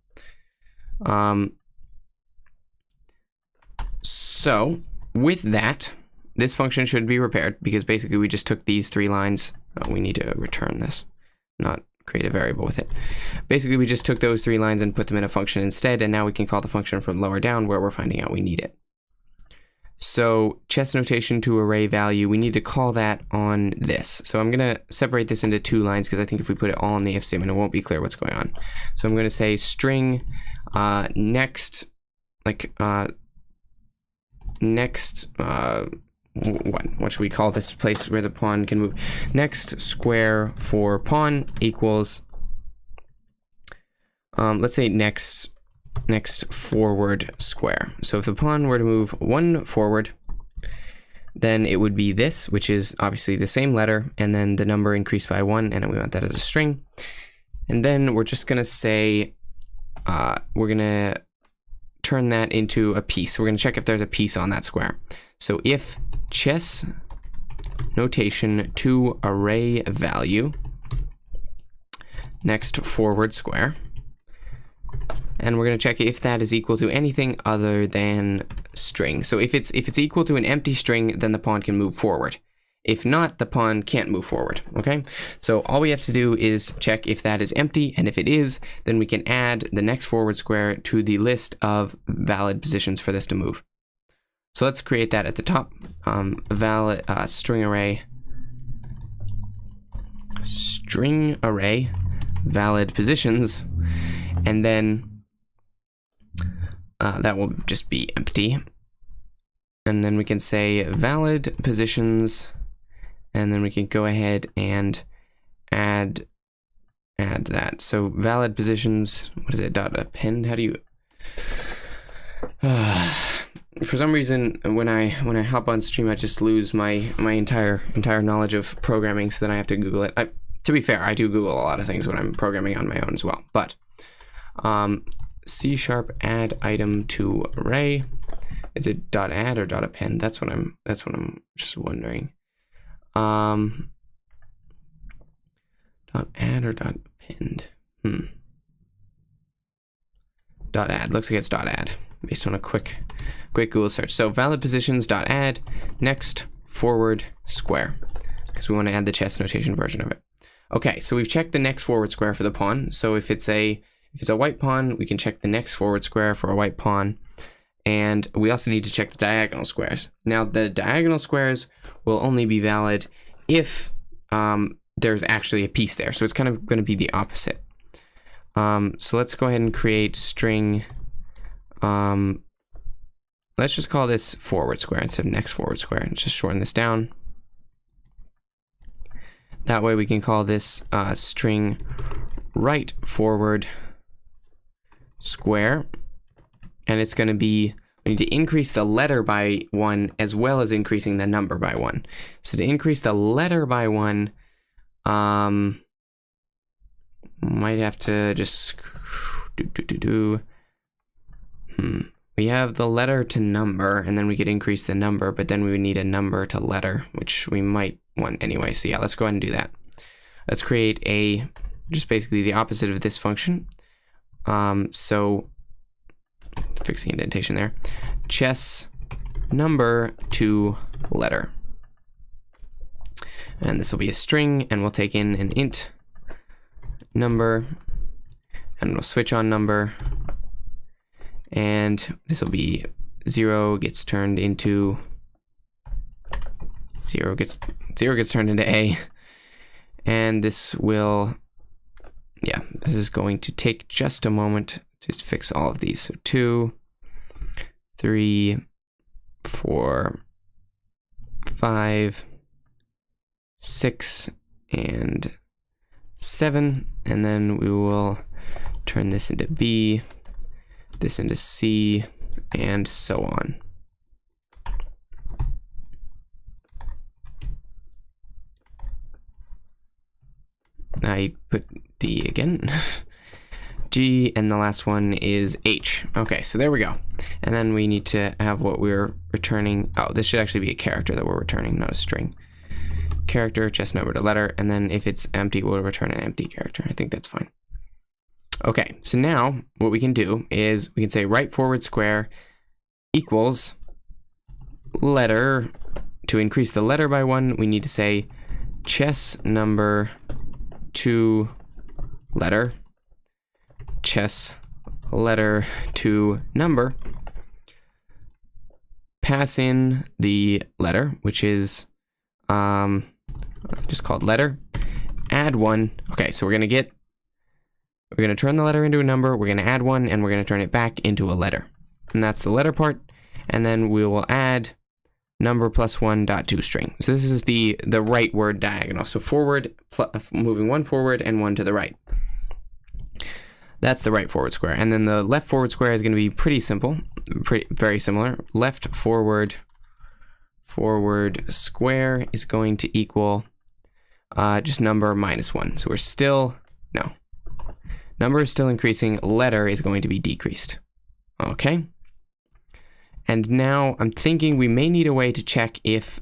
So with that, this function should be repaired, because basically we just took these 3 lines. Oh, we need to return this, not create a variable with it. Basically, we just took those 3 lines and put them in a function instead, and now we can call the function from lower down where we're finding out we need it. So chess notation to array value, we need to call that on this. So I'm going to separate this into 2 lines, because I think if we put it all in the if statement, it won't be clear what's going on. So I'm going to say string next, what should we call this place where the pawn can move? Next square for pawn equals, let's say next forward square. So if the pawn were to move 1 forward, then it would be this, which is obviously the same letter, and then the number increased by 1, and we want that as a string. And then we're just gonna say, we're gonna turn that into a piece. We're gonna check if there's a piece on that square. So if chess notation to array value next forward square, and we're going to check if that is equal to anything other than string. So if it's equal to an empty string, then the pawn can move forward. If not, the pawn can't move forward. Okay, so all we have to do is check if that is empty, and if it is, then we can add the next forward square to the list of valid positions for this to move. So let's create that at the top. Valid string array valid positions, and then that will just be empty. And then we can say valid positions, and then we can go ahead and add that. So valid positions, what is it, dot append? How do you for some reason when I hop on stream, I just lose my entire knowledge of programming, so then I have to Google it. To be fair, I do Google a lot of things when I'm programming on my own as well. But C# add item to array. Is it dot add or dot append? That's what I'm just wondering. Dot add or dot append. Dot add. Looks like it's dot add based on a quick Google search. So valid positions dot add next forward square, because we want to add the chess notation version of it. Okay, so we've checked the next forward square for the pawn. So if it's a white pawn, we can check the next forward square for a white pawn. And we also need to check the diagonal squares. Now, the diagonal squares will only be valid if there's actually a piece there. So it's kind of going to be the opposite. So let's go ahead and create string. Let's just call this forward square instead of next forward square. And just shorten this down. That way we can call this string right forward square. And it's going to be, we need to increase the letter by 1 as well as increasing the number by 1. So to increase the letter by 1, might have to just we have the letter to number, and then we could increase the number, but then we would need a number to letter, which we might want anyway. So yeah, let's go ahead and do that. Let's create just basically the opposite of this function. So fix the indentation there. Chess number to letter. And this will be a string, and we'll take in an int number, and we'll switch on number. And this will be 0 gets turned into 0 gets turned into A. And this will, yeah, this is going to take just a moment to fix all of these. So 2, 3, 4, 5, 6, and 7. And then we will turn this into B, this into C, and so on. I put D again. G, and the last one is H. Okay, so there we go. And then we need to have what we're returning. Oh, this should actually be a character that we're returning, not a string. Character, chess number to letter, and then if it's empty, we'll return an empty character. I think that's fine. Okay, so now what we can do is we can say right forward square equals letter. To increase the letter by 1, we need to say chess number to letter, chess letter to number, pass in the letter, which is just called letter, add 1. Okay, so we're gonna turn the letter into a number, we're gonna add 1, and we're gonna turn it back into a letter. And that's the letter part. And then we will add number plus 1 dot toString. So this is the right word diagonal. So forward, moving 1 forward and 1 to the right. That's the right forward square. And then the left forward square is going to be pretty simple, very similar. Left forward square is going to equal just number minus 1. So we're still, no. Number is still increasing, letter is going to be decreased. Okay. And now I'm thinking we may need a way to check if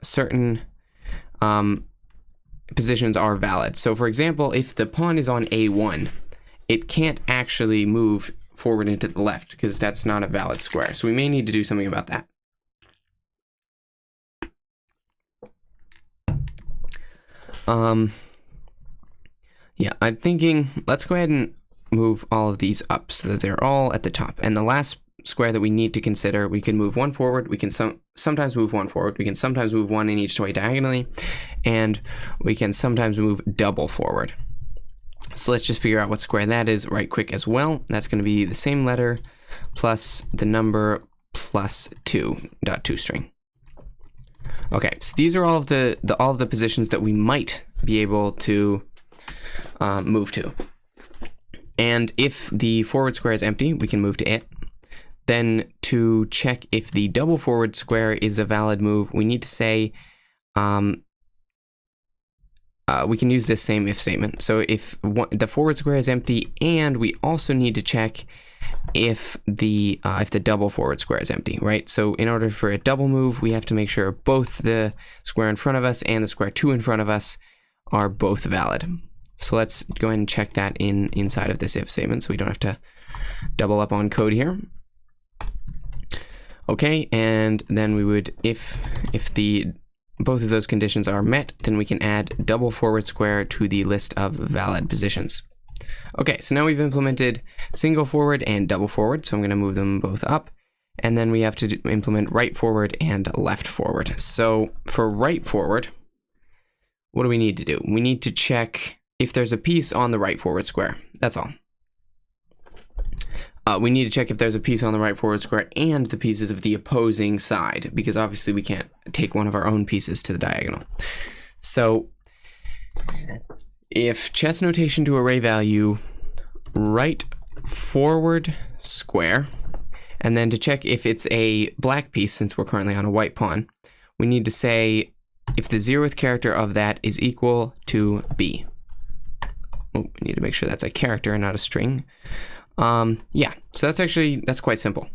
certain positions are valid. So for example, if the pawn is on A1, it can't actually move forward into the left because that's not a valid square. So we may need to do something about that. Yeah, I'm thinking let's go ahead and move all of these up so that they're all at the top. And the last square that we need to consider, we can move 1 forward, we can sometimes move 1 forward, we can sometimes move 1 in each way diagonally, and we can sometimes move double forward. So let's just figure out what square that is right quick as well. That's going to be the same letter plus the number plus 2 dot toString. Okay, so these are all of the positions that we might be able to move to. And if the forward square is empty, we can move to it. Then to check if the double forward square is a valid move, we need to say, we can use this same if statement. So if the forward square is empty, and we also need to check if the double forward square is empty, right? So in order for a double move, we have to make sure both the square in front of us and the square 2 in front of us are both valid. So let's go ahead and check that inside of this if statement so we don't have to double up on code here. Okay, and then we would, if both of those conditions are met, then we can add double forward square to the list of valid positions. Okay, so now we've implemented single forward and double forward, so I'm going to move them both up. And then we have to implement right forward and left forward. So for right forward, what do we need to do? We need to check if there's a piece on the right forward square. That's all. We need to check if there's a piece on the right forward square and the pieces of the opposing side, because obviously we can't take one of our own pieces to the diagonal. So if chess notation to array value right forward square, and then to check if it's a black piece, since we're currently on a white pawn, we need to say if the 0th character of that is equal to B. Oh, we need to make sure that's a character and not a string. Yeah, so that's quite simple.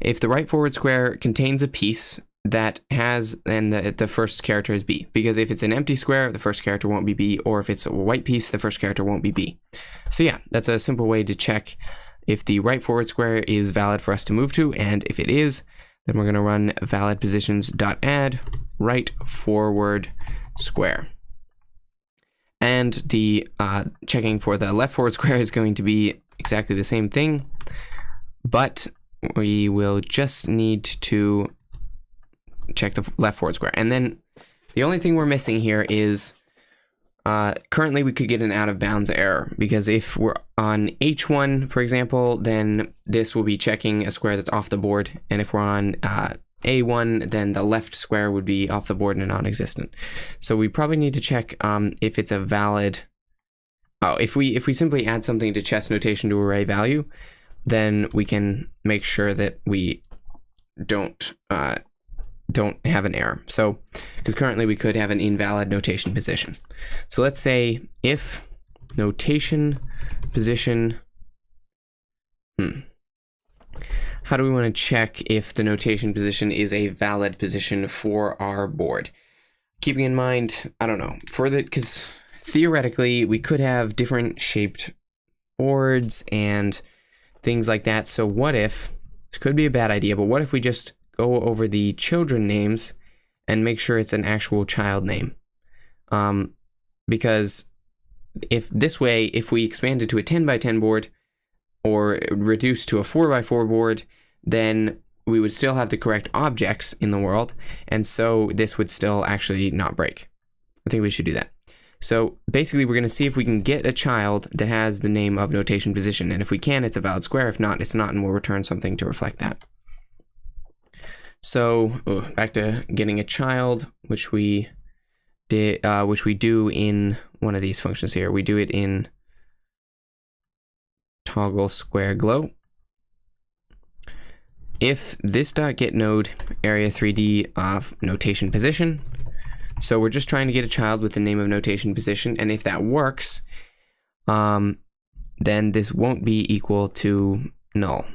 If the right forward square contains a piece that has, and the first character is B, because if it's an empty square, the first character won't be B, or if it's a white piece, the first character won't be B. So yeah, that's a simple way to check if the right forward square is valid for us to move to, and if it is, then we're going to run valid positions.add right forward square. And the checking for the left forward square is going to be exactly the same thing, but we will just need to check the left forward square. And then the only thing we're missing here is currently we could get an out of bounds error, because if we're on H1, for example, then this will be checking a square that's off the board. And if we're on A1, then the left square would be off the board and non-existent. So we probably need to check if it's a valid. Oh, if we simply add something to chess notation to array value, then we can make sure that we don't have an error. So, because currently we could have an invalid notation position. So let's say if notation position, how do we want to check if the notation position is a valid position for our board? Keeping in mind, I don't know, because theoretically we could have different shaped boards and things like that. So what if, this could be a bad idea, but what if we just go over the children names and make sure it's an actual child name? Because if this way, if we expand it to a 10x10 board or reduce to a 4x4 board, then we would still have the correct objects in the world, and so this would still actually not break. I think we should do that. So basically we're going to see if we can get a child that has the name of notation position, and if we can, it's a valid square. If not, it's not, and we'll return something to reflect that. So back to getting a child, which we do in one of these functions here. We do it in toggle square glow. If this dot get node area 3D of notation position, so we're just trying to get a child with the name of notation position, and if that works, then this won't be equal to null.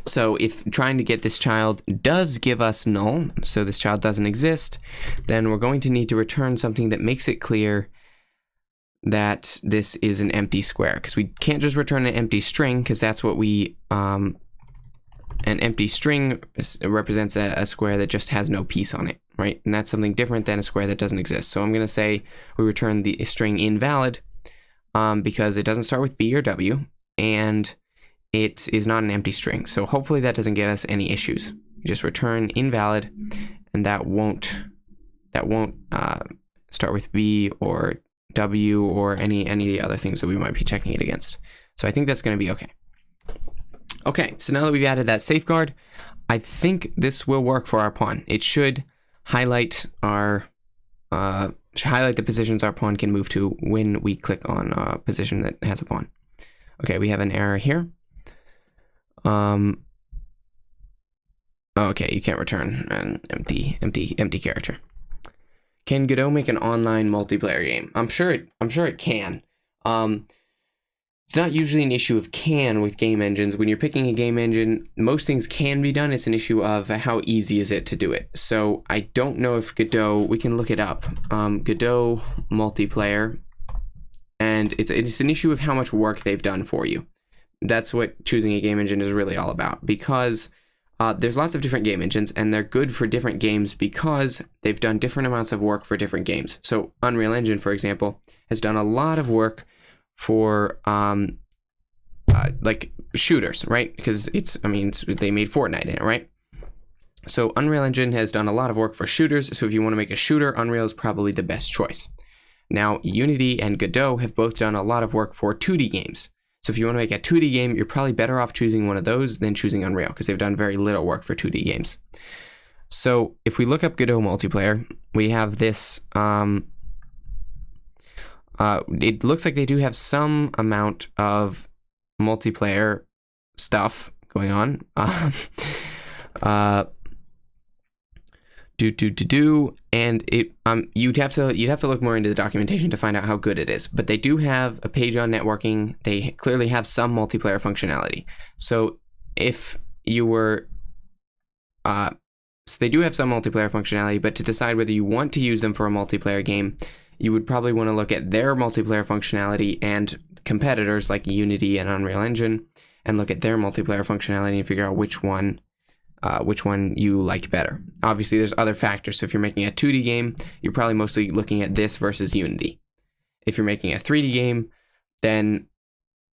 So if trying to get this child does give us null, so this child doesn't exist, then we're going to need to return something that makes it clear that this is an empty square, because we can't just return an empty string, because that's what we, an empty string represents a square that just has no piece on it, right? And that's something different than a square that doesn't exist. So I'm going to say we return the string invalid because it doesn't start with B or W, and it is not an empty string. So hopefully that doesn't give us any issues. We just return invalid, and that won't start with B or W or any of the other things that we might be checking it against. So I think that's going to be okay. Okay, so now that we've added that safeguard, I think this will work for our pawn. It should highlight our the positions our pawn can move to when we click on a position that has a pawn. Okay, we have an error here. Okay, you can't return an empty character. Can Godot make an online multiplayer game? I'm sure it can. It's It's not usually an issue of can with game engines. When you're picking a game engine, most things can be done. It's an issue of how easy is it to do it. So I don't know if Godot, we can look it up. Godot multiplayer, and it's an issue of how much work they've done for you. That's what choosing a game engine is really all about, because there's lots of different game engines, and they're good for different games because they've done different amounts of work for different games. So Unreal Engine, for example, has done a lot of work for like shooters, right? Because they made Fortnite in it, right? So Unreal Engine has done a lot of work for shooters. So if you want to make a shooter, Unreal is probably the best choice. Now, Unity and Godot have both done a lot of work for 2D games. So if you want to make a 2D game, you're probably better off choosing one of those than choosing Unreal, because they've done very little work for 2D games. So if we look up Godot multiplayer, we have this. It looks like they do have some amount of multiplayer stuff going on. And it you'd have to look more into the documentation to find out how good it is. But they do have a page on networking. They clearly have some multiplayer functionality. So if you were so they do have some multiplayer functionality, but to decide whether you want to use them for a multiplayer game, you would probably want to look at their multiplayer functionality and competitors like Unity and Unreal Engine, and look at their multiplayer functionality and figure out which one you like better. Obviously, there's other factors. So if you're making a 2D game, you're probably mostly looking at this versus Unity. If you're making a 3D game, then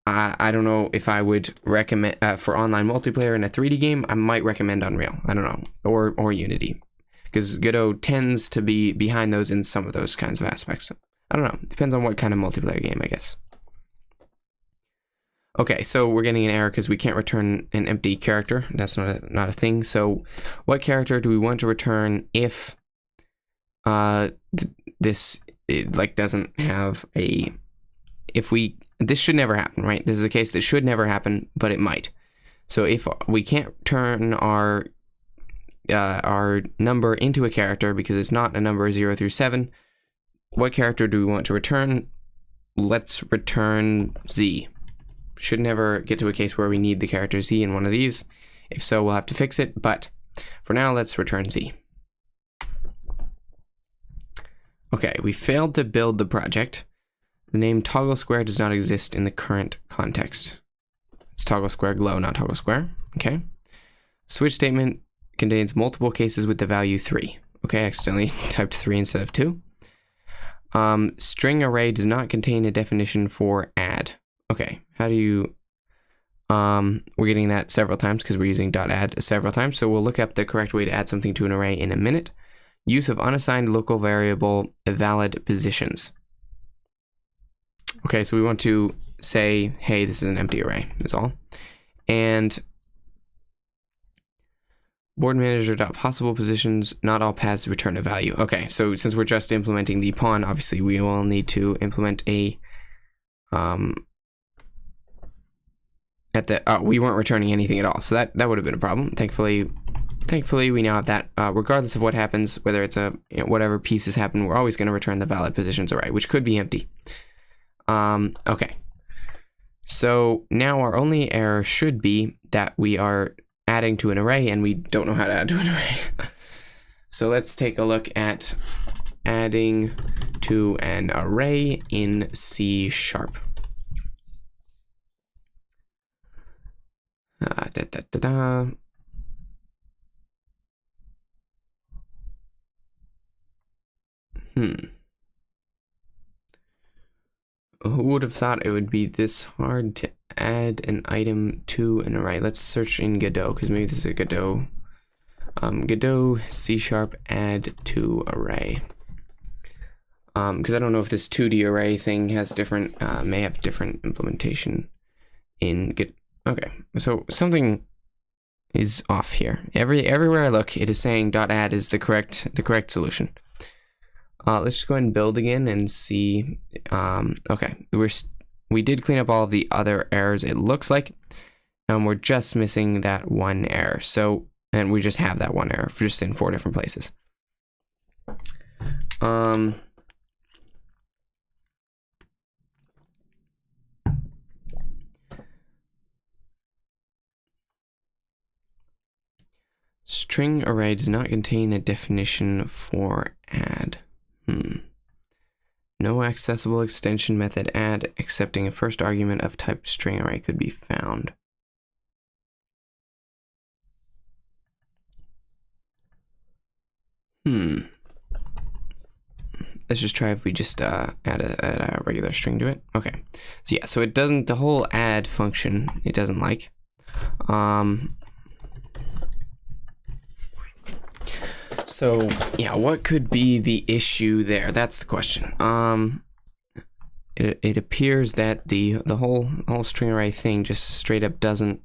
I don't know if I would recommend for online multiplayer in a 3D game. I might recommend Unreal. I don't know, or Unity, because Godot tends to be behind those in some of those kinds of aspects. I don't know. Depends on what kind of multiplayer game, I guess. Okay, so we're getting an error because we can't return an empty character. That's not a thing. So what character do we want to return if this doesn't have a... This should never happen, right? This is a case that should never happen, but it might. So if we can't turn our number into a character because it's not a number 0 through 7, what character do we want to return? Let's return Z. Should never get to a case where we need the character Z in one of these. If so, we'll have to fix it, but for now, let's return Z. Okay, we failed to build the project. The name toggle square does not exist in the current context. It's toggle square glow, not toggle square. Okay. Switch statement contains multiple cases with the value 3. Okay, I accidentally typed 3 instead of 2. String array does not contain a definition for add. Okay, how do you... we're getting that several times because we're using .add several times, so we'll look up the correct way to add something to an array in a minute. Use of unassigned local variable valid positions. Okay, so we want to say, hey, this is an empty array, is all. And board manager.possible positions, not all paths return a value. Okay, so since we're just implementing the pawn, obviously we will need to implement a we weren't returning anything at all, so that would have been a problem. Thankfully we now have that. Regardless of what happens, whether it's whatever pieces happen, we're always going to return the valid positions array, which could be empty. Okay, so now our only error should be that we are adding to an array and we don't know how to add to an array. So let's take a look at adding to an array in C#. Who would have thought it would be this hard to add an item to an array? Let's search in Godot, because maybe this is a Godot. Godot C# add to array. Because I don't know if this 2D array thing has different, may have different implementation in Godot. Okay, so something is off here. Everywhere I look, it is saying .add is the correct solution. Let's just go ahead and build again and see. Okay, we did clean up all of the other errors, it looks like, and we're just missing that one error. So, and we just have that one error just in 4 different places. String array does not contain a definition for add. No accessible extension method add accepting a first argument of type string array could be found. Let's just try if we just add a regular string to it. Okay, so yeah, so it doesn't, the whole add function, it doesn't like. So yeah, what could be the issue there? That's the question. It appears that the whole string array thing just straight up doesn't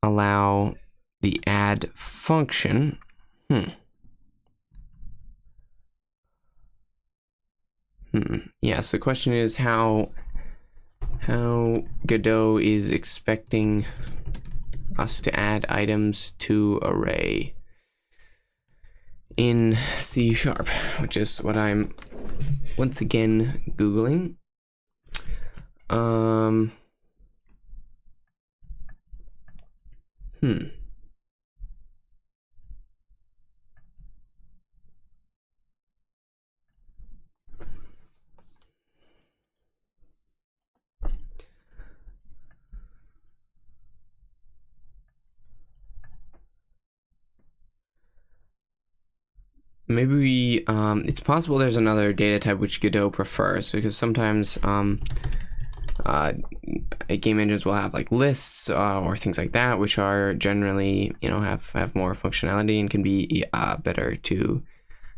allow the add function. Yes, the question is how Godot is expecting us to add items to array in C#, which is what I'm once again Googling. Maybe we, it's possible there's another data type which Godot prefers, because sometimes game engines will have like lists or things like that, which are generally, you know, have more functionality and can be better to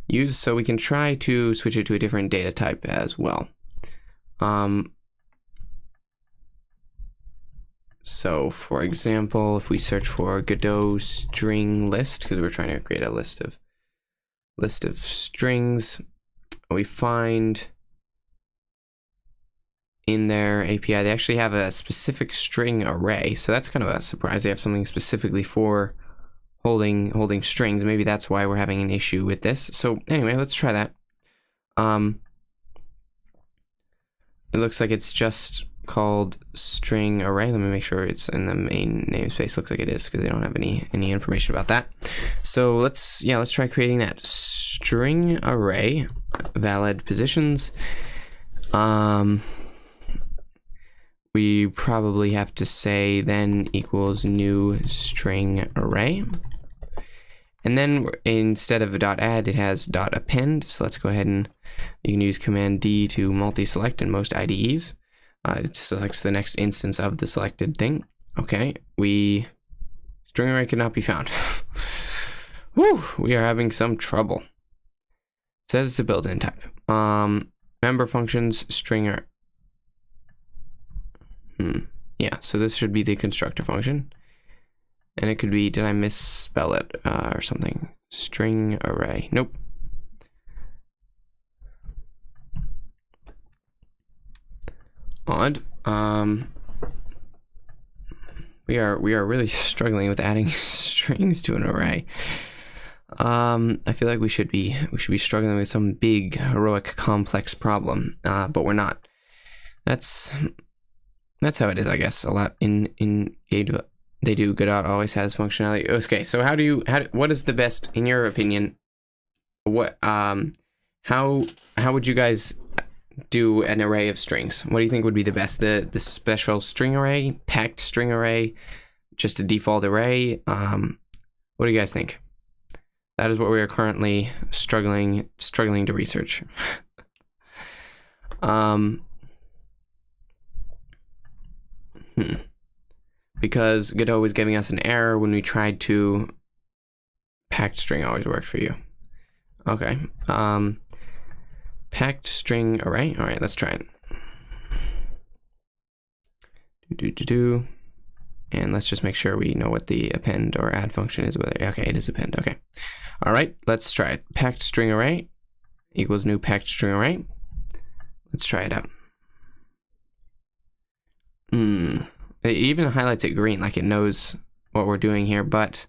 use. So we can try to switch it to a different data type as well. So for example, if we search for Godot string list, because we're trying to create a list of strings, we find in their API they actually have a specific string array, so that's kind of a surprise. They have something specifically for holding strings. Maybe that's why we're having an issue with this. So anyway, let's try that. It looks like it's just called string array. Let me make sure it's in the main namespace. Looks like it is, because they don't have any information about that. So let's try creating that string array valid positions. We probably have to say then equals new string array, and then instead of a .add it has .append. So let's go ahead and you can use Command D to multi-select in most IDEs. It selects the next instance of the selected thing. Okay, string array could not be found. Whew, we are having some trouble. It says it's a built-in type. Member functions stringer. Yeah, so this should be the constructor function, and it could be, did I misspell it or something? String array. Nope. Odd. We are really struggling with adding strings to an array. I feel like we should be struggling with some big, heroic, complex problem, but we're not. That's how it is, I guess. A lot in Godot always has functionality. Okay, so what is the best, in your opinion? What how would you guys do an array of strings? What do you think would be the best? The special string array, packed string array, just a default array? What do you guys think? That is what we are currently struggling to research. Because Godot was giving us an error when we tried to packed string always worked for you. Okay. Packed string array. All right, let's try it. And let's just make sure we know what the append or add function is. Okay, it is append. Okay. All right, let's try it. Packed string array equals new packed string array. Let's try it out. It even highlights it green, like it knows what we're doing here, but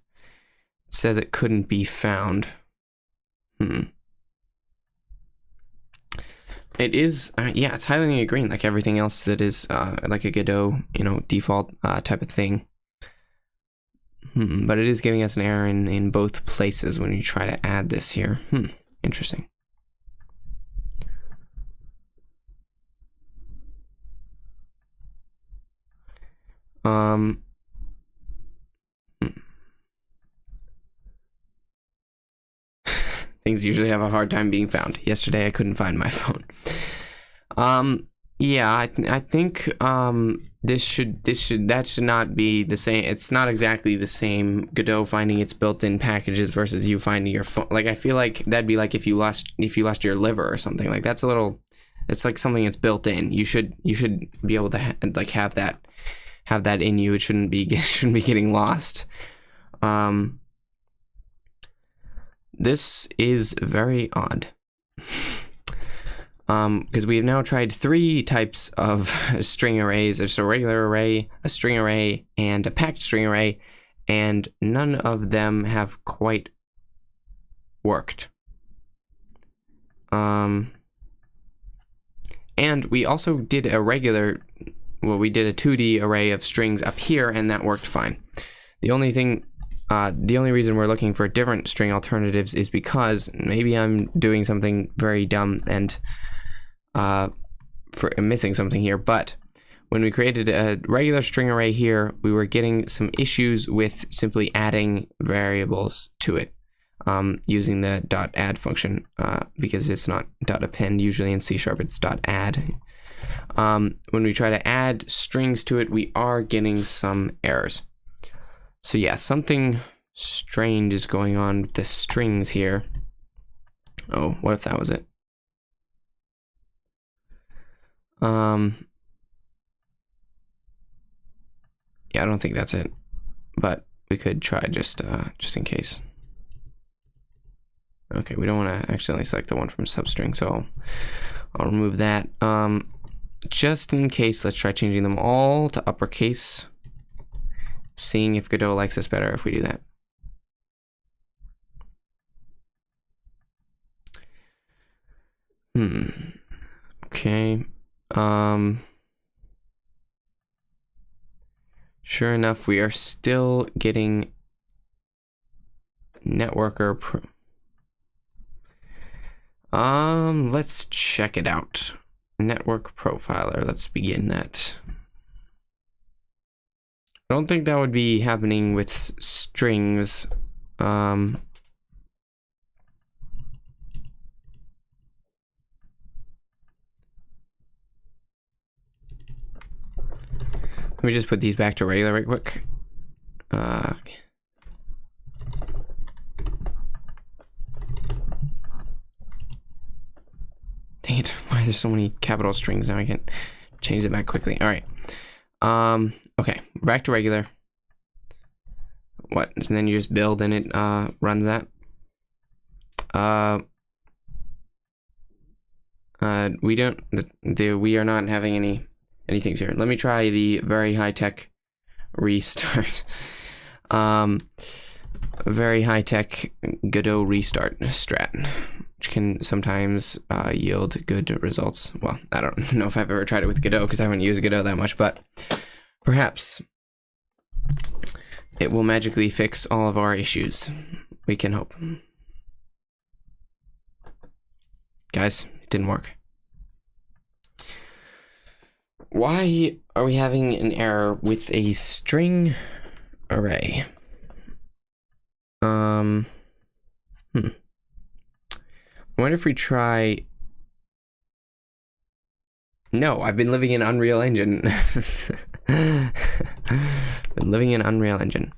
it says it couldn't be found. It is, yeah, it's highlighting it green like everything else that is like a Godot, default type of thing. But it is giving us an error in both places when you try to add this here. Interesting. Things usually have a hard time being found. Yesterday I couldn't find my phone. Yeah, I think that should not be the same. It's not exactly the same. Godot finding its built-in packages versus you finding your phone. Like, I feel like that'd be like if you lost your liver or something. Like, that's a little. It's like something that's built in. You should be able to have that in you. It shouldn't be getting lost. This is very odd. Because we have now tried 3 types of string arrays. There's a regular array, a string array, and a packed string array, and none of them have quite worked. And we also did we did a 2D array of strings up here, and that worked fine. The only reason we're looking for different string alternatives is because maybe I'm doing something very dumb and missing something here, but when we created a regular string array here, we were getting some issues with simply adding variables to it using the .add function because it's not .append. Usually in C# it's .add. When we try to add strings to it, we are getting some errors. So yeah, something strange is going on with the strings here. Oh, what if that was it? Yeah, I don't think that's it, but we could try just in case. Okay, we don't want to accidentally select the one from substring, so I'll remove that. Just in case, let's try changing them all to uppercase, seeing if Godot likes us better if we do that. Okay. Sure enough, we are still getting networker. Let's check it out. Network profiler. Let's begin that. I don't think that would be happening with strings. Let me just put these back to regular right quick. Dang it, why are there so many capital strings now? I can't change it back quickly. All right. Okay, back to regular. What? And then you just build and it runs that. We are not having any things here. Let me try the very high-tech restart. Very high-tech Godot restart strat, which can sometimes yield good results. Well, I don't know if I've ever tried it with Godot because I haven't used Godot that much, but perhaps it will magically fix all of our issues. We can hope. Guys, it didn't work. Why are we having an error with a string array? I wonder if we try. No, I've been living in Unreal Engine. Been living in Unreal Engine.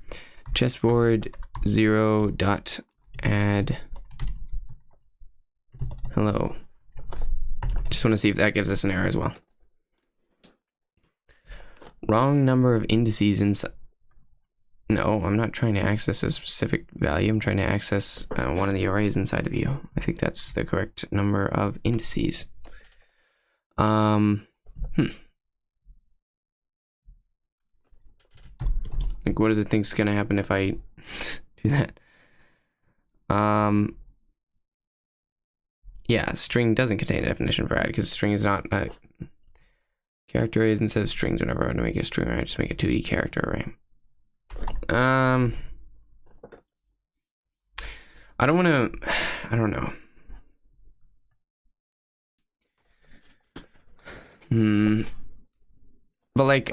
Chessboard 0.add. Hello. Just want to see if that gives us an error as well. Wrong number of indices inside. No, I'm not trying to access a specific value. I'm trying to access one of the arrays inside of you. I think that's the correct number of indices. Like, what does it think is gonna happen if I do that? Yeah, string doesn't contain a definition for add because string is not a character arrays instead of strings. Whenever I want to make a string array, I just make a 2D character array. I don't want to, I don't know. But like,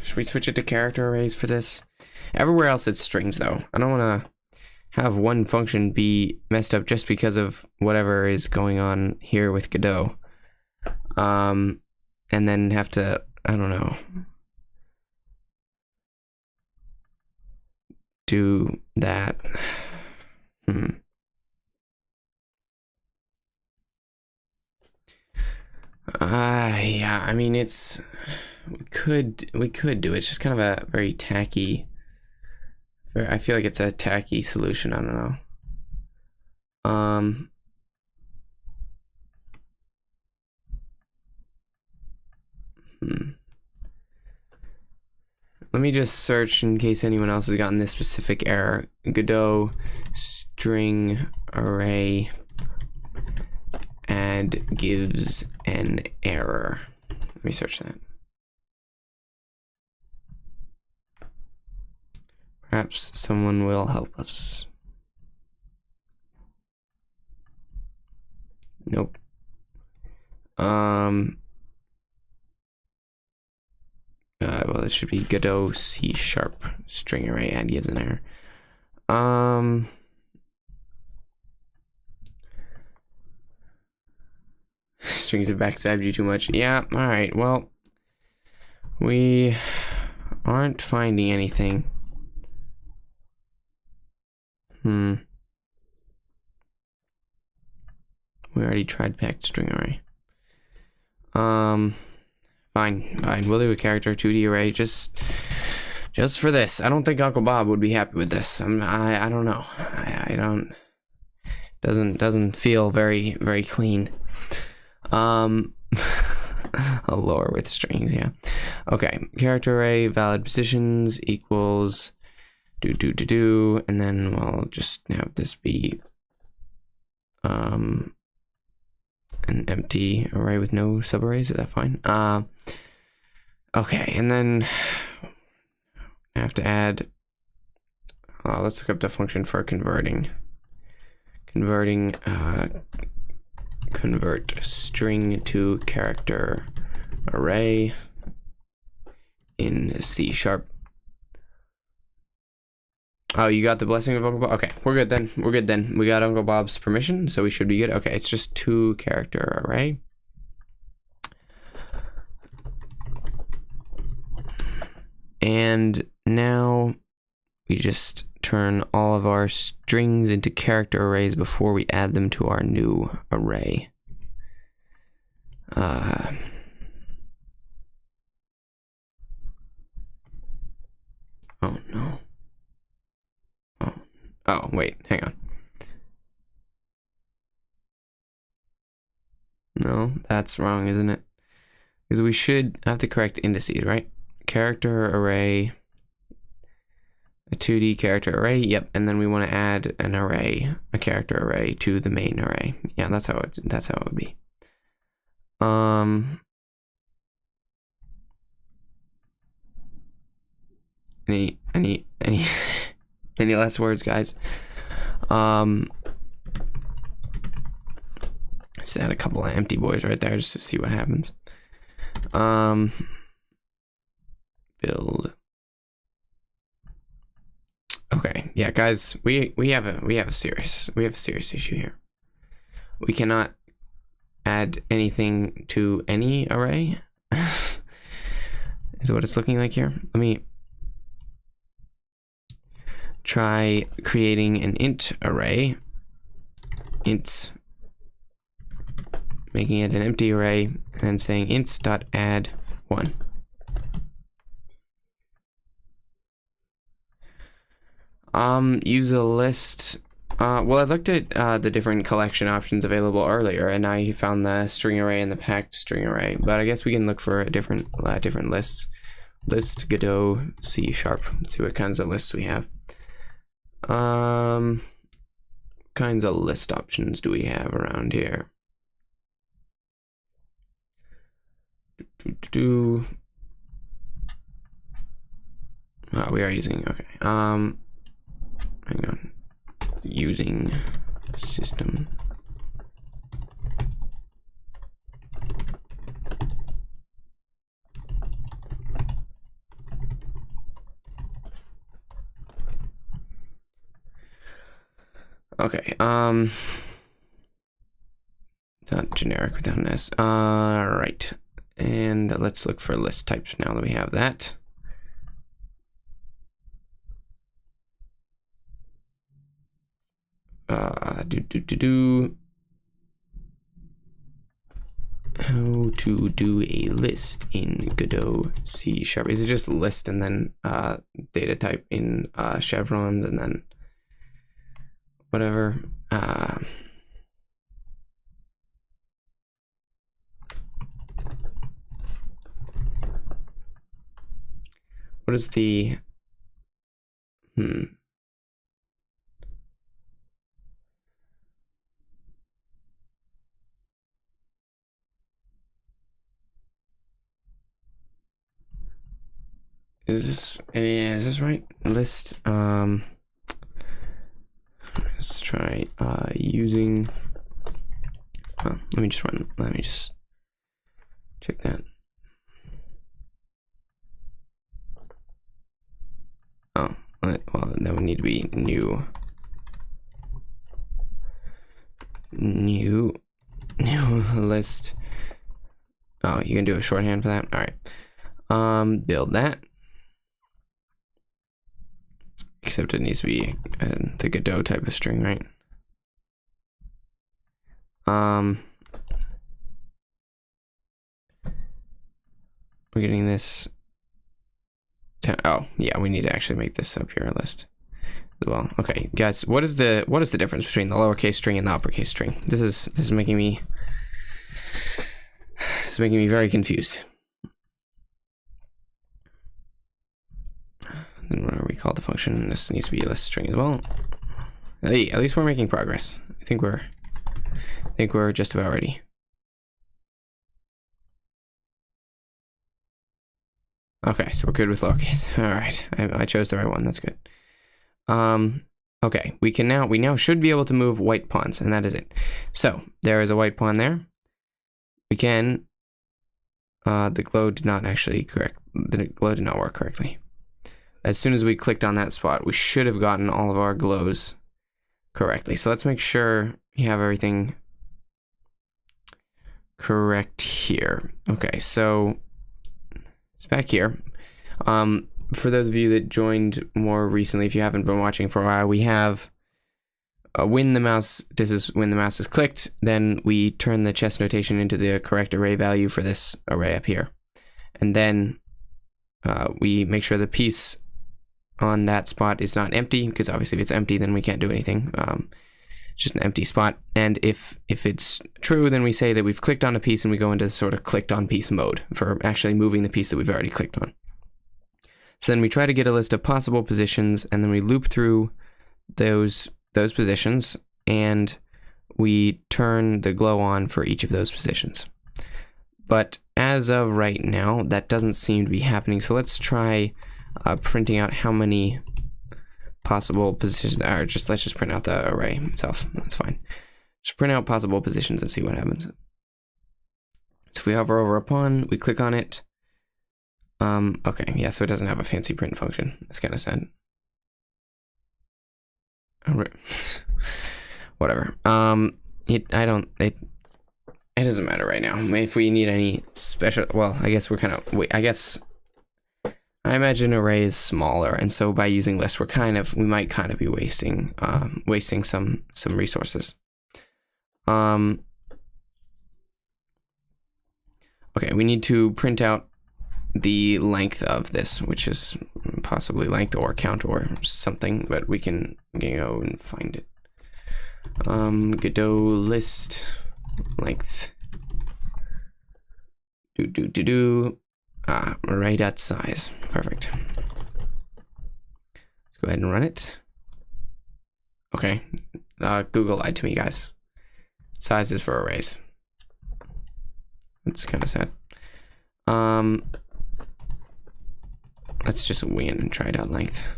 should we switch it to character arrays for this? Everywhere else it's strings though. I don't want to have one function be messed up just because of whatever is going on here with Godot. And then have to, I don't know, do that. Yeah, I mean, it's, we could do it. It's just kind of a very tacky, I feel like it's a tacky solution. I don't know. Let me just search in case anyone else has gotten this specific error. Godot string array add gives an error. Let me search that. Perhaps someone will help us. Nope. Well, it should be Godot C# string array add gives an error. Strings have backstabbed you too much. Yeah, alright, well, we aren't finding anything. We already tried packed string array. Fine. We'll do a character 2D array just for this. I don't think Uncle Bob would be happy with this. I don't know. I don't. Doesn't feel very clean. A lore with strings, yeah. Okay, character array valid positions equals do, and then we'll just have this be an empty array with no subarrays. Is that fine? Okay, and then I have to add. Let's look up the function for converting. Convert string to character array in C#. Oh, you got the blessing of Uncle Bob? Okay, we're good then. We got Uncle Bob's permission, so we should be good. Okay, it's just 2 character array. And now we just turn all of our strings into character arrays before we add them to our new array. Oh no. Oh, wait, hang on. No, that's wrong, isn't it? Because we should have the correct indices, right? Character array, a 2D character array, yep, and then we want to add an array, a character array to the main array. Yeah, that's how it would be. Any any last words, guys? Just add a couple of empty boys right there just to see what happens. Build. Okay, yeah, guys, we have a serious issue here. We cannot add anything to any array. Is what it's looking like here. Let me try creating an int array. Ints, making it an empty array, and then saying ints.add 1. Use a list. Well, I looked at the different collection options available earlier, and I found the string array and the packed string array. But I guess we can look for a different lists. List Godot C#. Let's see what kinds of lists we have. Kinds of list options do we have around here? We are using, okay. hang on, using system. Okay, not generic without an S. Right. And let's look for list types now that we have that. How to do a list in Godot C#. Is it just list and then data type in chevrons and then whatever? What is the Is this right? List, let's try using, let me just check that. Oh, well, that would need to be new list. Oh, you can do a shorthand for that? All right. Build that. Except it needs to be the Godot type of string, right? We're getting this. Oh, yeah, we need to actually make this up here a list as well. Okay, guys, what is the difference between the lowercase string and the uppercase string? This is making me very confused. Then whenever we call the function, this needs to be a list string as well. Hey, at least we're making progress. I think we're just about ready. Okay, so we're good with lowercase. All right, I chose the right one. That's good. Okay, we now should be able to move white pawns, and that is it. So there is a white pawn there. We can. The glow did not work correctly. As soon as we clicked on that spot, we should have gotten all of our glows correctly. So let's make sure you have everything correct here. Okay, so it's back here. For those of you that joined more recently, if you haven't been watching for a while, we have when the mouse is clicked, then we turn the chess notation into the correct array value for this array up here. And then we make sure the piece on that spot is not empty, because obviously if it's empty, then we can't do anything. It's just an empty spot. And if it's true, then we say that we've clicked on a piece and we go into sort of clicked on piece mode for actually moving the piece that we've already clicked on. So then we try to get a list of possible positions, and then we loop through those positions, and we turn the glow on for each of those positions. But as of right now, that doesn't seem to be happening. So let's try printing out how many possible positions are. Let's just print out the array itself. That's fine. Just print out possible positions and see what happens. So if we hover over a pawn, we click on it. Okay, yeah, so it doesn't have a fancy print function. That's kind of sad. Whatever. It doesn't matter right now. If we need any special, well, I guess I imagine array is smaller, and so by using list, we might kind of be wasting some resources. Okay, we need to print out the length of this, which is possibly length or count or something, but we can go and find it. Godot list length. Array.size. Perfect. Let's go ahead and run it. Okay. Google lied to me, guys. Size is for arrays. That's kind of sad. Let's just wing it and try it out length.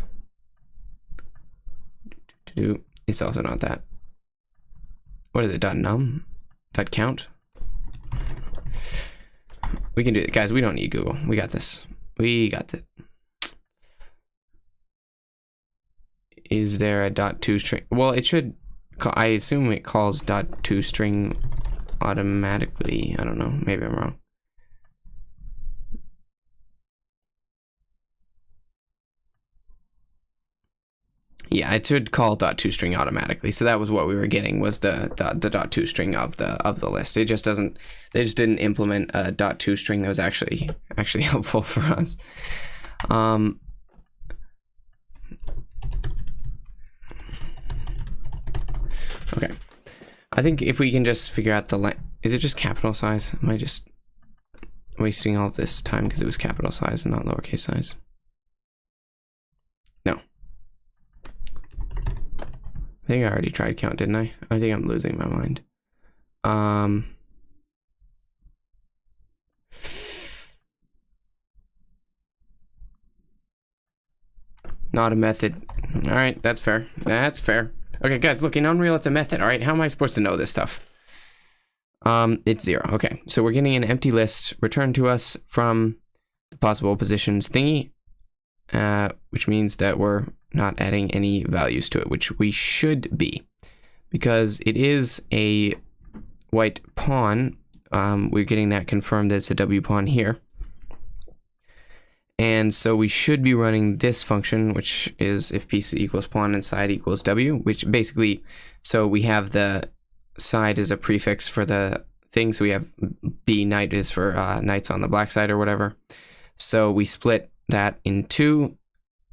Ooh, it's also not that. What is it? .num? .count? We can do it, guys. We don't need Google. We got this. We got it. Is there a .toString? Well, it should. I assume it calls .toString automatically. I don't know. Maybe I'm wrong. Yeah, it should call .toString automatically. So that was what we were getting, was the .toString of the list. It just doesn't. They just didn't implement a .toString that was actually helpful for us. Okay, I think if we can just figure out the is it just capital size? Am I just wasting all of this time because it was capital size and not lowercase size? No. I think I already tried count, didn't I? I think I'm losing my mind. Not a method. All right, that's fair. That's fair. Okay, guys, look, in Unreal, it's a method, all right? How am I supposed to know this stuff? It's 0. Okay, so we're getting an empty list returned to us from the possible positions thingy, which means that we're not adding any values to it, which we should be, because it is a white pawn. We're getting that confirmed that it's a W pawn here. And so we should be running this function, which is if piece equals pawn and side equals W, which basically, so we have the side as a prefix for the thing. So we have B knight is for knights on the black side or whatever. So we split that in two,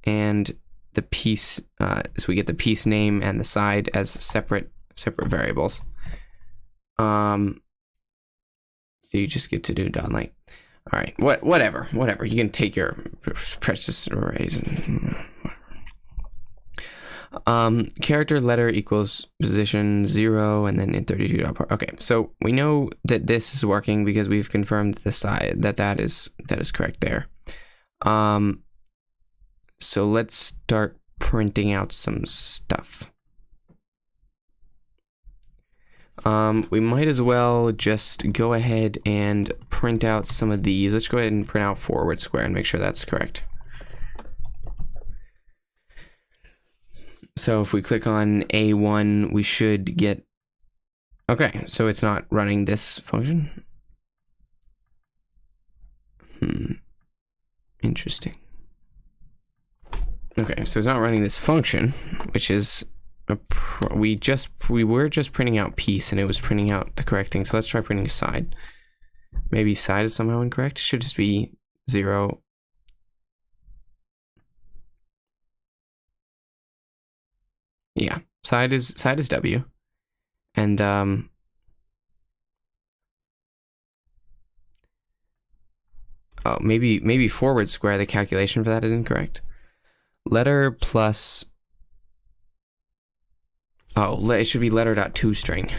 and the piece, so we get the piece name and the side as separate variables. So you just get to do .length. All right, whatever. You can take your precious arrays and whatever. Character letter equals position 0 and then in 32 dot part. Okay, so we know that this is working because we've confirmed the side that is correct there. So let's start printing out some stuff. We might as well just go ahead and print out some of these. Let's go ahead and print out forward square and make sure that's correct. So if we click on A1, we should get, okay, so it's not running this function. Interesting. Okay, so it's not running this function, which is we were just printing out piece and it was printing out the correct thing. So let's try printing side. Maybe side is somehow incorrect. It should just be 0. Yeah, side is W. And oh, maybe forward square, the calculation for that is incorrect. Letter plus, oh, it should be letter.toString,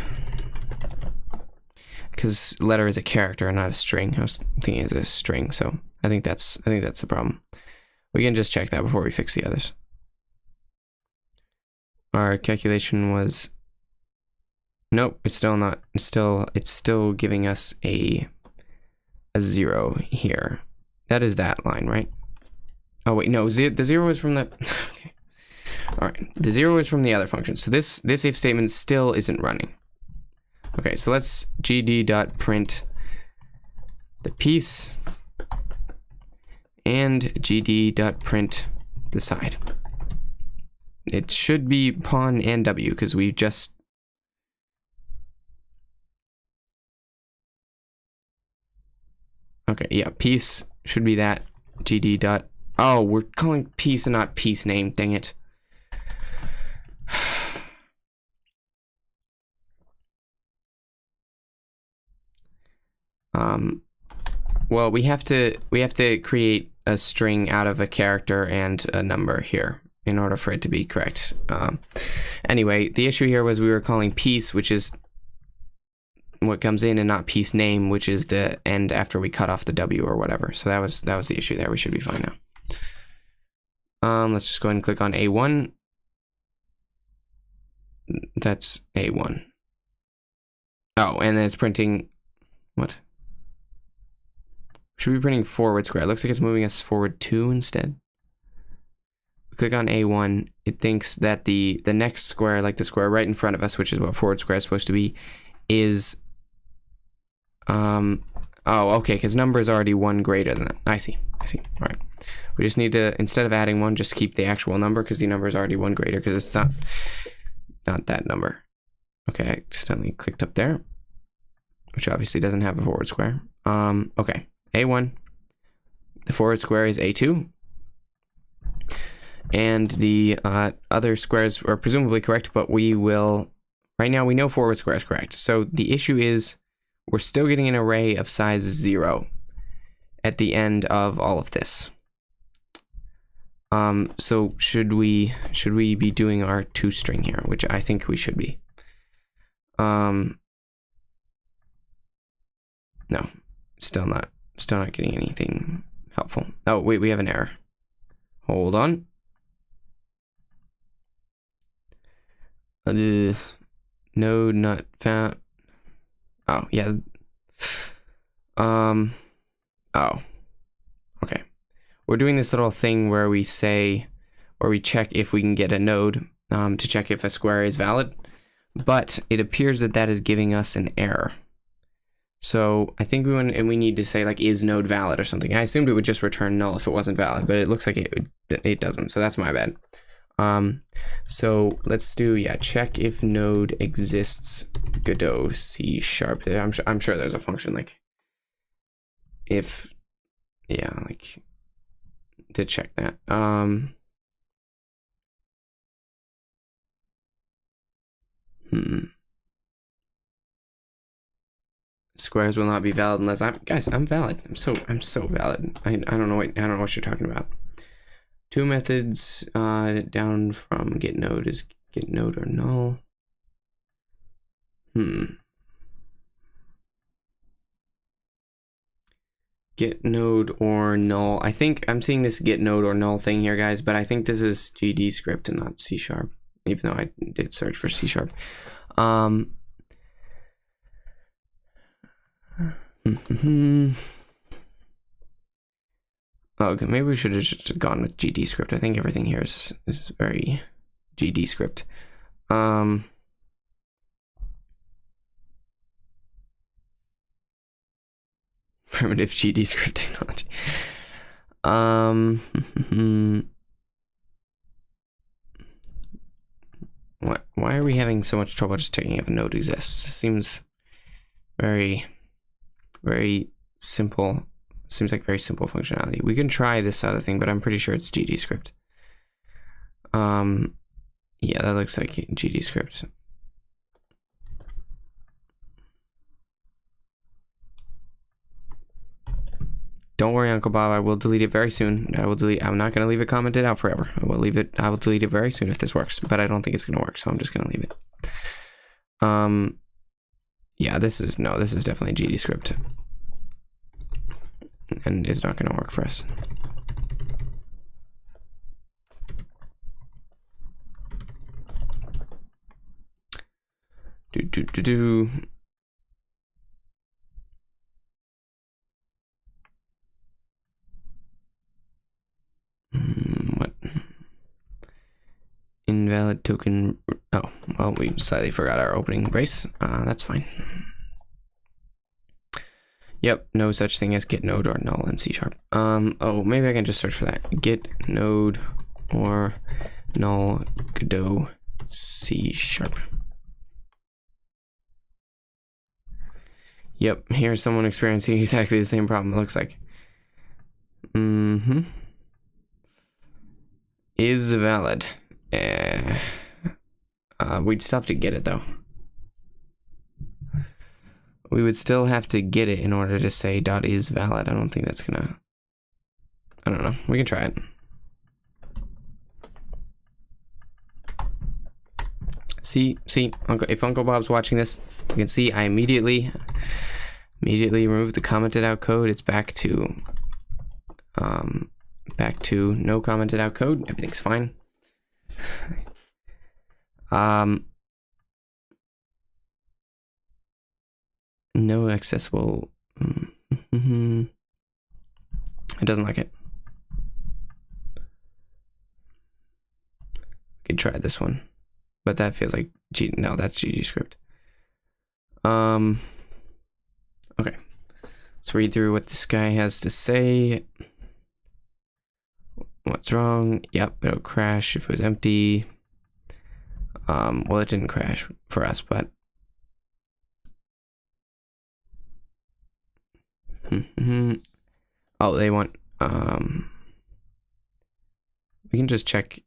because letter is a character, not a string. I was thinking it's a string, so I think that's the problem. We can just check that before we fix the others. Our calculation was, nope, it's still not. It's still giving us a 0 here. That is that line, right? Oh wait, no, the 0 is from the okay. All right, the 0 is from the other function. So this if statement still isn't running. Okay, so let's gd.print the piece and gd.print the side. It should be pawn and W because we just, okay, yeah, piece should be that. gd dot, oh, we're calling piece and not piece name, dang it. Well, we have to create a string out of a character and a number here in order for it to be correct. Anyway, the issue here was we were calling piece, which is what comes in, and not piece name, which is the end after we cut off the W or whatever. So that was the issue there. We should be fine now. Let's just go ahead and click on A1. That's A1. Oh, and then it's printing, what? Should be printing forward square. It looks like it's moving us forward 2 instead. Click on A1, it thinks that the next square, like the square right in front of us, which is what forward square is supposed to be, is, oh, okay, because number is already 1 greater than that. I see, all right. We just need to, instead of adding 1, just keep the actual number, because the number is already 1 greater, because it's not that number. Okay, I accidentally clicked up there, which obviously doesn't have a forward square. Okay, A1, the forward square is A2, and the other squares are presumably correct, but we will, right now we know forward square is correct. So the issue is we're still getting an array of size 0 at the end of all of this. So should we be doing our toString here, which I think we should be. No, still not getting anything helpful. Oh, wait, we have an error. Hold on. Node not found. Oh, yeah. Oh. Okay. We're doing this little thing where we check if we can get a node to check if a square is valid, but it appears that is giving us an error. So I think we need to say like is node valid or something. I assumed it would just return null if it wasn't valid, but it looks like it doesn't. So that's my bad. So let's do check if node exists Godot C#. I'm sure there's a function like if like to check that. Squares will not be valid unless I'm valid. I'm so valid. I don't know what you're talking about. 2 methods down from get node is get node or null. Get node or null. I think I'm seeing this get node or null thing here, guys, but I think this is GD script and not C#, even though I did search for C#. Okay, maybe we should have just gone with GD script. I think everything here is very GD script. Primitive GD script technology. Why are we having so much trouble just checking if a node exists? It seems very simple. Seems like very simple functionality. We can try this other thing, but I'm pretty sure it's GD script. Yeah, that looks like GD script. Don't worry, Uncle Bob. I will delete it very soon. I'm not going to leave it commented out forever. I will delete it very soon if this works, but I don't think it's going to work, so I'm just going to leave it. Yeah, this is definitely GD script. And it's not going to work for us. What? Invalid token. Oh, well, we slightly forgot our opening brace. That's fine. Yep, no such thing as get node or null in C#. Oh, maybe I can just search for that. Get node or null Godot C#. Yep, here's someone experiencing exactly the same problem, it looks like. Is valid. We'd still have to get it though. We would still have to get it in order to say dot is valid. I don't think that's gonna, I don't know. We can try it. See, if Uncle Bob's watching this, you can see I immediately removed the commented out code. It's back to no commented out code. Everything's fine. no accessible. It doesn't like it. We could try this one, but that feels like no, that's GG script. Okay, let's read through what this guy has to say. What's wrong? Yep, it'll crash if it was empty. Well, it didn't crash for us, but oh, they want we can just check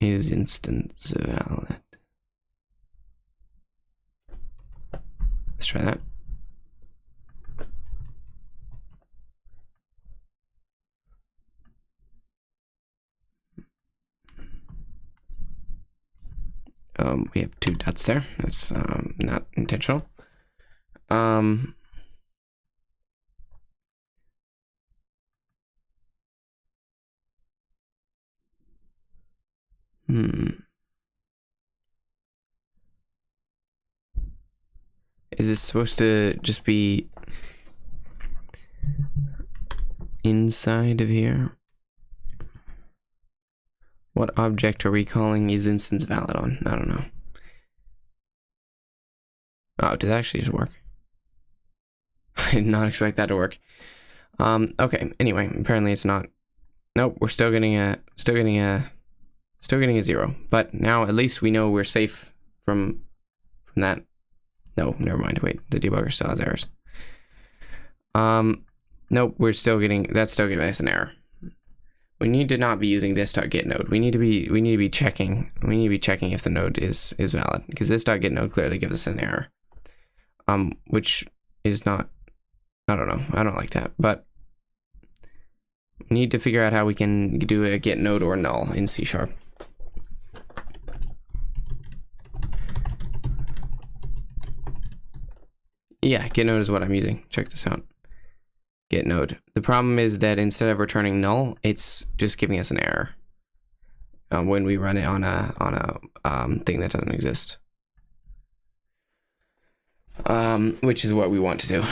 is instance valid. Let's try that. We have 2 dots there. That's not intentional. Is this supposed to just be inside of here? What object are we calling is instance valid on? I don't know. Oh, did that actually just work? I did not expect that to work. Okay, anyway, apparently it's not. Nope, we're still getting a 0. But now at least we know we're safe from that. No, never mind. Wait, the debugger still has errors. Nope, we're still getting, that's still giving us an error. We need to not be using this.get node. We need to be checking if the node is valid, because this.get node clearly gives us an error. Which is not, I don't know, I don't like that, but we need to figure out how we can do a get node or null in C#. Yeah, get node is what I'm using. Check this out. Get node. The problem is that instead of returning null, it's just giving us an error when we run it on a thing that doesn't exist. Which is what we want to do.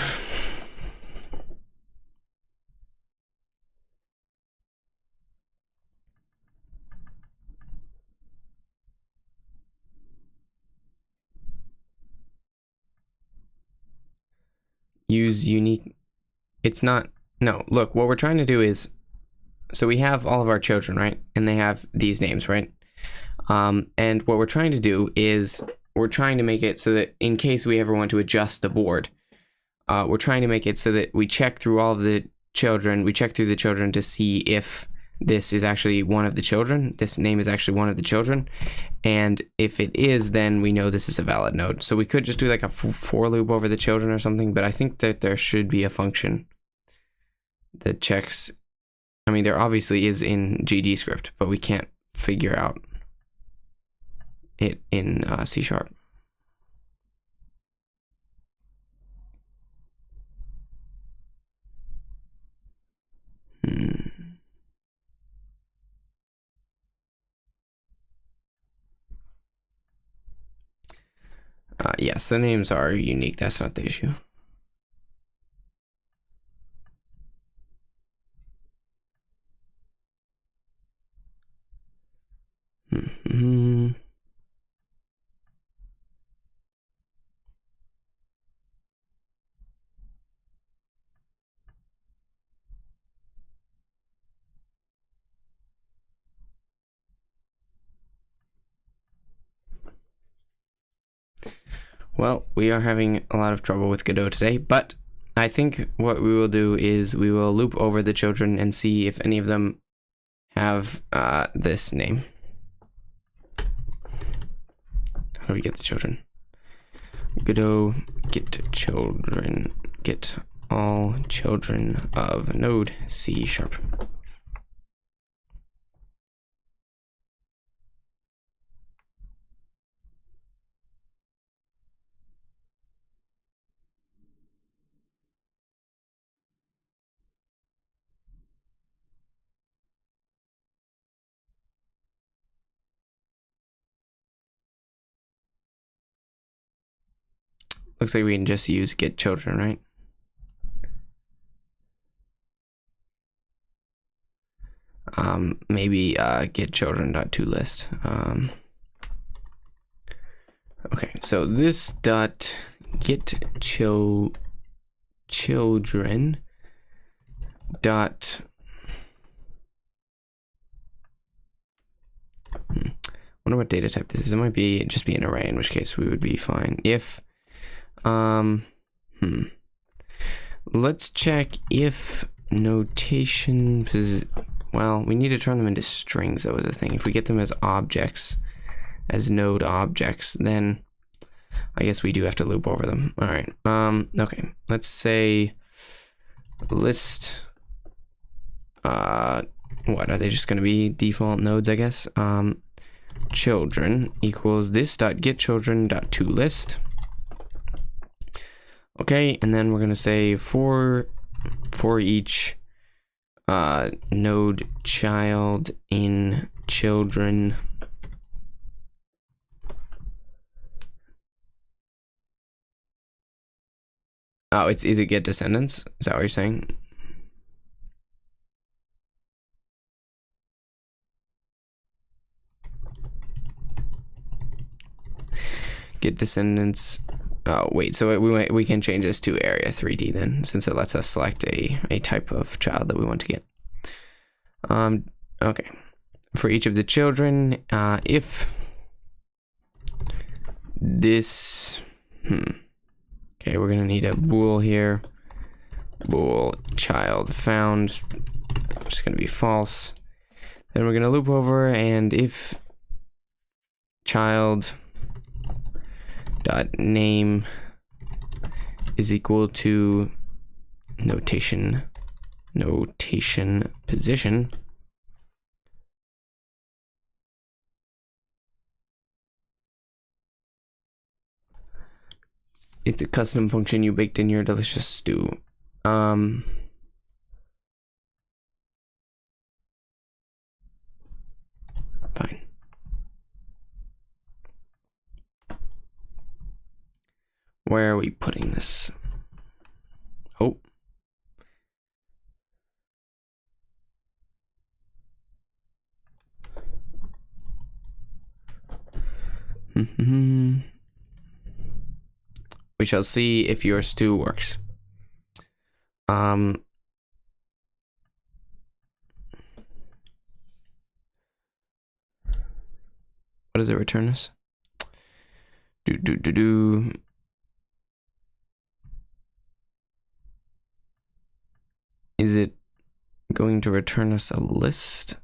Use unique. It's not. No, look, what we're trying to do is, so we have all of our children, right? And they have these names, right? And what we're trying to do is we're trying to make it so that in case we ever want to adjust the board, we're trying to make it so that we check through all of the children. We check through the children to see if this is actually one of the children. This name is actually one of the children. And if it is, then we know this is a valid node. So we could just do like a for loop over the children or something, but I think that there should be a function that checks. I mean, there obviously is in GD script, but we can't figure out it in C#. Yes, the names are unique. That's not the issue. Well, we are having a lot of trouble with Godot today, but I think what we will do is we will loop over the children and see if any of them have this name. How do we get the children? Godot get children, get all children of node C#. looks like we can just use get children, right? Maybe get children.toList. Okay, so this dot get children dot wonder what data type this is. It might be just be an array, in which case we would be fine. If let's check if notation well, we need to turn them into strings. That was the thing. If we get them as objects, as node objects, then I guess we do have to loop over them. All right. Okay. Let's say list. What are they just going to be default nodes? I guess. Children equals this dot get children dot toList. Okay, and then we're going to say for each node child in children is it get descendants? Is that what you're saying? Get descendants. Oh wait, so we can change this to area 3D then, since it lets us select a type of child that we want to get. Okay, for each of the children, if this, okay, we're gonna need a bool here. Bool child found, which is gonna be false. Then we're gonna loop over, and if child dot name is equal to notation position, it's a custom function you baked in your delicious stew. Fine. Where are we putting this? Oh. We shall see if your stew works. What does it return us? Is it going to return us a list?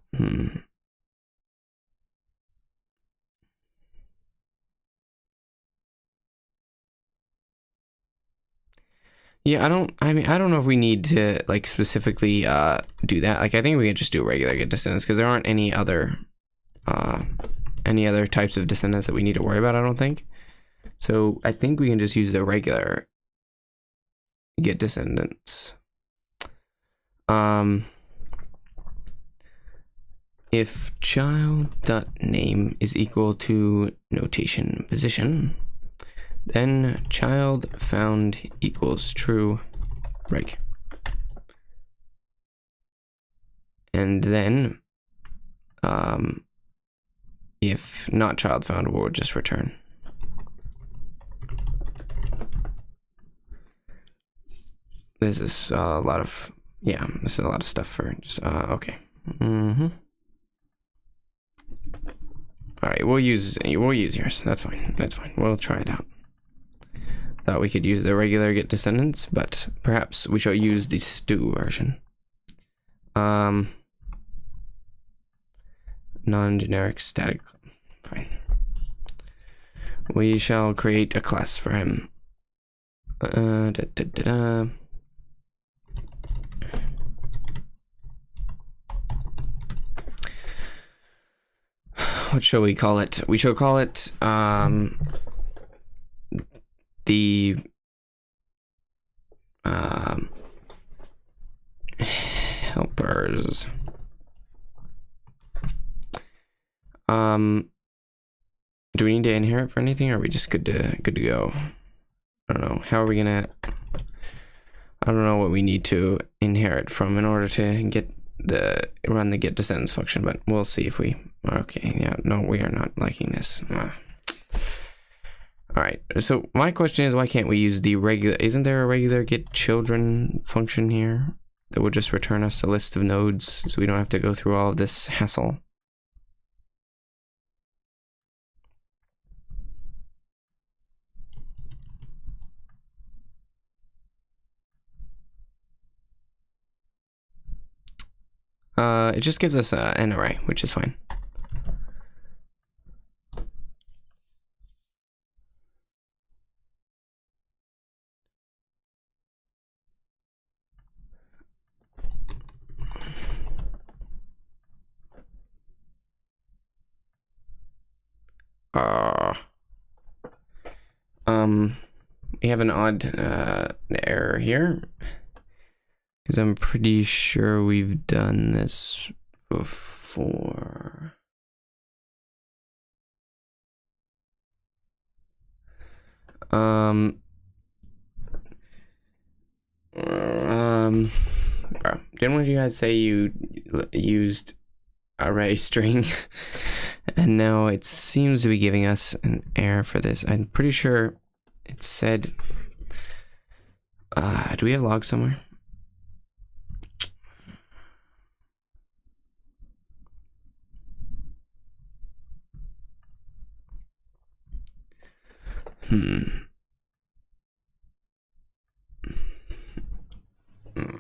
Yeah, I don't know if we need to like specifically do that. Like I think we could just do a regular get descendants because there aren't any other types of descendants that we need to worry about, I don't think. So I think we can just use the regular get descendants. If child.name is equal to notation position, then child found equals true, break. And then if not child found, we'll just return. This is a lot of, yeah, this is a lot of stuff for just, okay. All right, we'll use yours. That's fine. That's fine. We'll try it out. Thought we could use the regular get descendants, but perhaps we shall use the stew version. Non-generic static. Fine. We shall create a class for him. What shall we call it? We shall call it the helpers. Do we need to inherit for anything, or are we just good to go? I don't know. How are we gonna... I don't know what we need to inherit from in order to get run the get descendants function, but we'll see if we... Okay, yeah, no, we are not liking this. Alright, so my question is, why can't we use the regular... Isn't there a regular get children function here that will just return us a list of nodes so we don't have to go through all of this hassle? It just gives us an array, which is fine. We have an odd error here, because I'm pretty sure we've done this before. Didn't one of you guys say you used array string? And now it seems to be giving us an error for this. I'm pretty sure it said, do we have logs somewhere?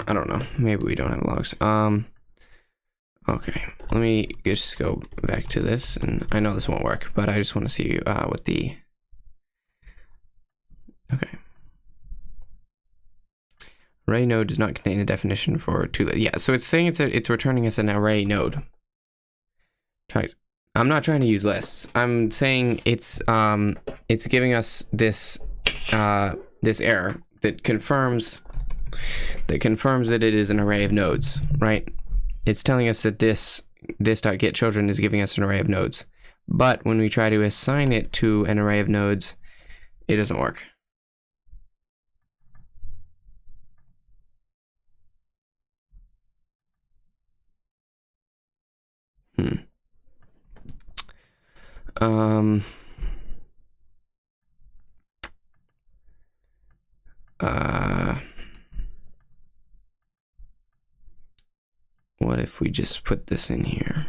I don't know. Maybe we don't have logs. Okay, let me just go back to this, and I know this won't work, but I just want to see what the... Okay. Array node does not contain a definition for two... Yeah, so it's saying it's returning us an array node. I'm not trying to use lists. I'm saying it's giving us this this error that confirms that it is an array of nodes, right? It's telling us that this .get children is giving us an array of nodes. But when we try to assign it to an array of nodes, it doesn't work. What if we just put this in here?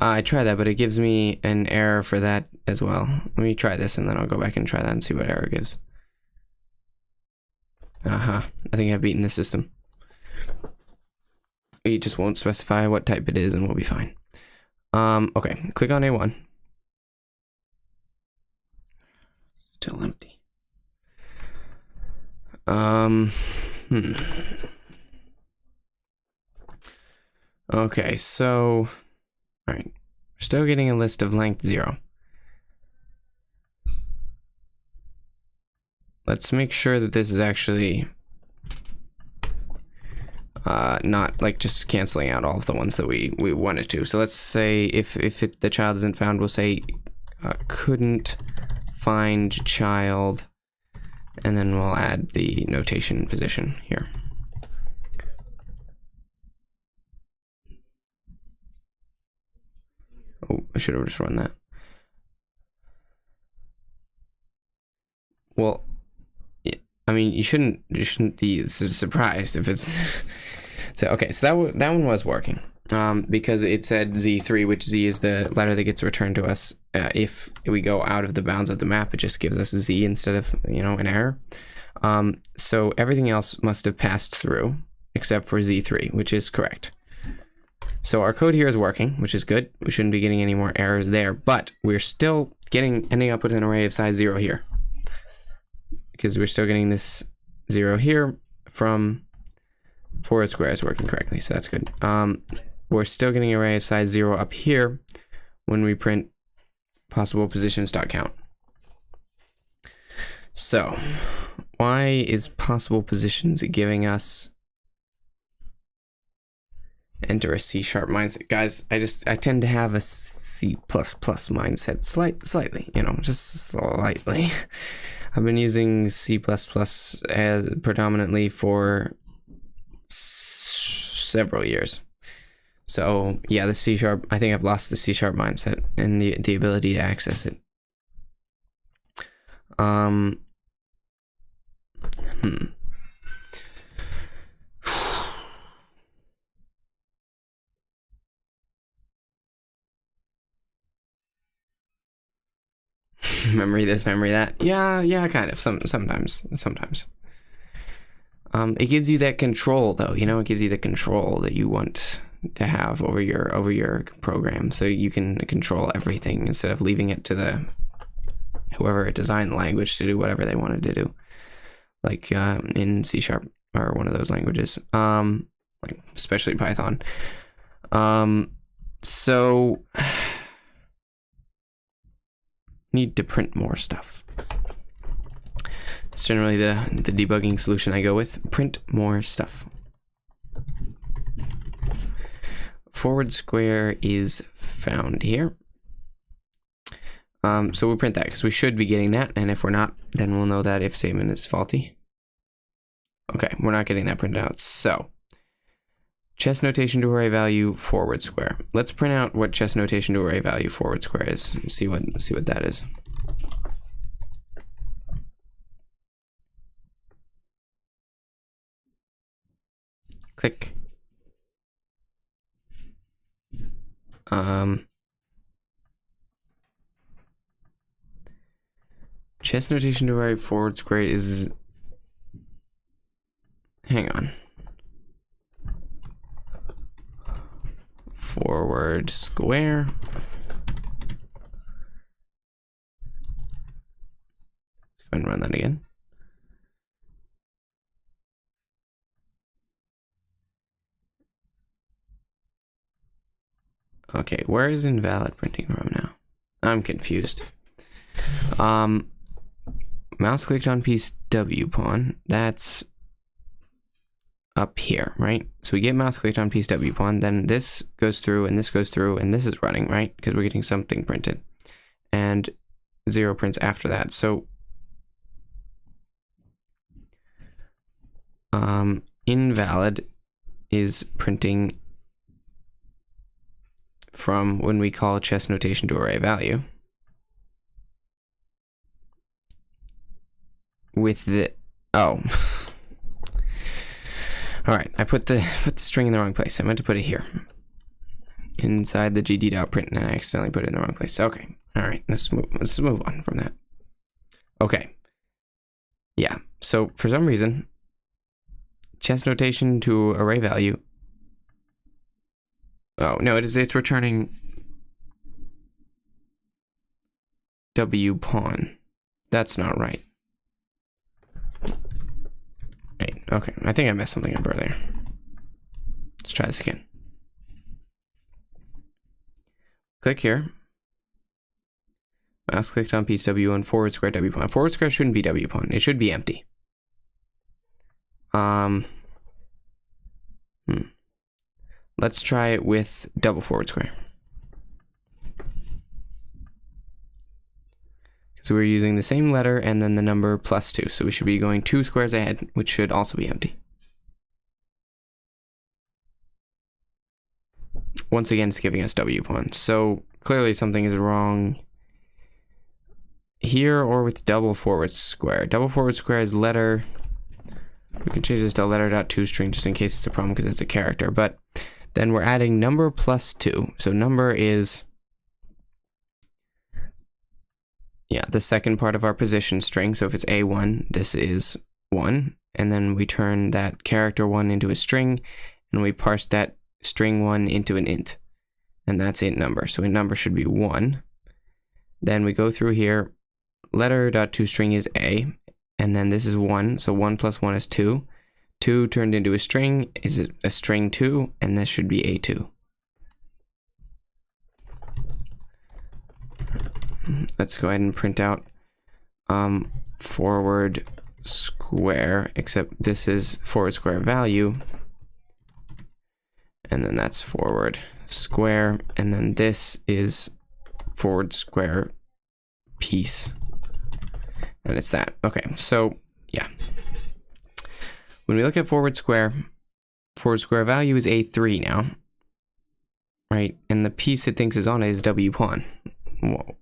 I tried that, but it gives me an error for that as well. Let me try this, and then I'll go back and try that and see what error gives. I think I've beaten the system. It just won't specify what type it is, and we'll be fine. Okay, click on A1. Still empty. Okay, so, all right, we're still getting a list of length 0. Let's make sure that this is actually not like just canceling out all of the ones that we wanted to. So let's say if the child isn't found, we'll say couldn't find child, and then we'll add the notation position here. Oh, I should have just run that. Well, I mean, you shouldn't be surprised if it's so. Okay, so that one was working because it said Z3, which Z is the letter that gets returned to us if we go out of the bounds of the map. It just gives us Z instead of, you know, an error. So everything else must have passed through except for Z3, which is correct. So our code here is working, which is good. We shouldn't be getting any more errors there, but we're still ending up with an array of size 0 here, because we're still getting this 0 here from 4 square is working correctly, so that's good. We're still getting an array of size 0 up here when we print possible positions.count. So why is possible positions giving us enter a C# mindset. Guys, I tend to have a C++ mindset slightly, you know, just slightly. I've been using C++ as predominantly for several years. So yeah, the C#, I think I've lost the C# mindset and the ability to access it. Memory this, memory that. Yeah, kind of. Sometimes. It gives you that control, though. You know, it gives you the control that you want to have over your program, so you can control everything instead of leaving it to the whoever designed the language to do whatever they wanted to do, like in C# or one of those languages, like especially Python. So need to print more stuff. It's generally the debugging solution I go with. Print more stuff. Forward square is found here. So we'll print that because we should be getting that, and if we're not, then we'll know that if statement is faulty. Okay, we're not getting that printed out. So chess notation to array value forward square. Let's print out what chess notation to array value forward square is and see what that is. Click. Chess notation to array forward square is, hang on. Forward square. Let's go ahead and run that again. Okay, where is invalid printing from now? I'm confused. Mouse clicked on piece W pawn. That's up here, right? So we get mouse clicked on piece W pawn, then this goes through and this goes through and this is running, right? Because we're getting something printed. And 0 prints after that. So invalid is printing from when we call chess notation to array value. With the all right, I put the string in the wrong place. I meant to put it here inside the gd.print, and I accidentally put it in the wrong place. Okay, all right, let's move on from that. Okay, yeah. So for some reason, chess notation to array value. Oh no, it's returning W pawn. That's not right. Wait, okay, I think I messed something up earlier. Let's try this again. Click here. Mouse clicked on piece W and forward square W pawn. Forward square shouldn't be W pawn. It should be empty. Let's try it with double forward square. So we're using the same letter and then the number +2. So we should be going 2 squares ahead, which should also be empty. Once again, it's giving us W pawn. So clearly something is wrong here or with double forward square. Double forward square is letter. We can change this to letter.toString just in case it's a problem because it's a character. But then we're adding number +2. So number is, yeah, the second part of our position string. So if it's A1, this is 1. And then we turn that character 1 into a string, and we parse that string 1 into an int. And that's int number. So int number should be 1. Then we go through here. Letter.toString is A. And then this is 1. So 1 + 1 is 2. 2 turned into a string is a string 2. And this should be A2. Let's go ahead and print out forward square, except this is forward square value. and then that's forward square, and then this is forward square piece, and it's that. Okay, so yeah, when we look at forward square value is A3 now, right? And the piece it thinks is on it is W pawn. Whoa.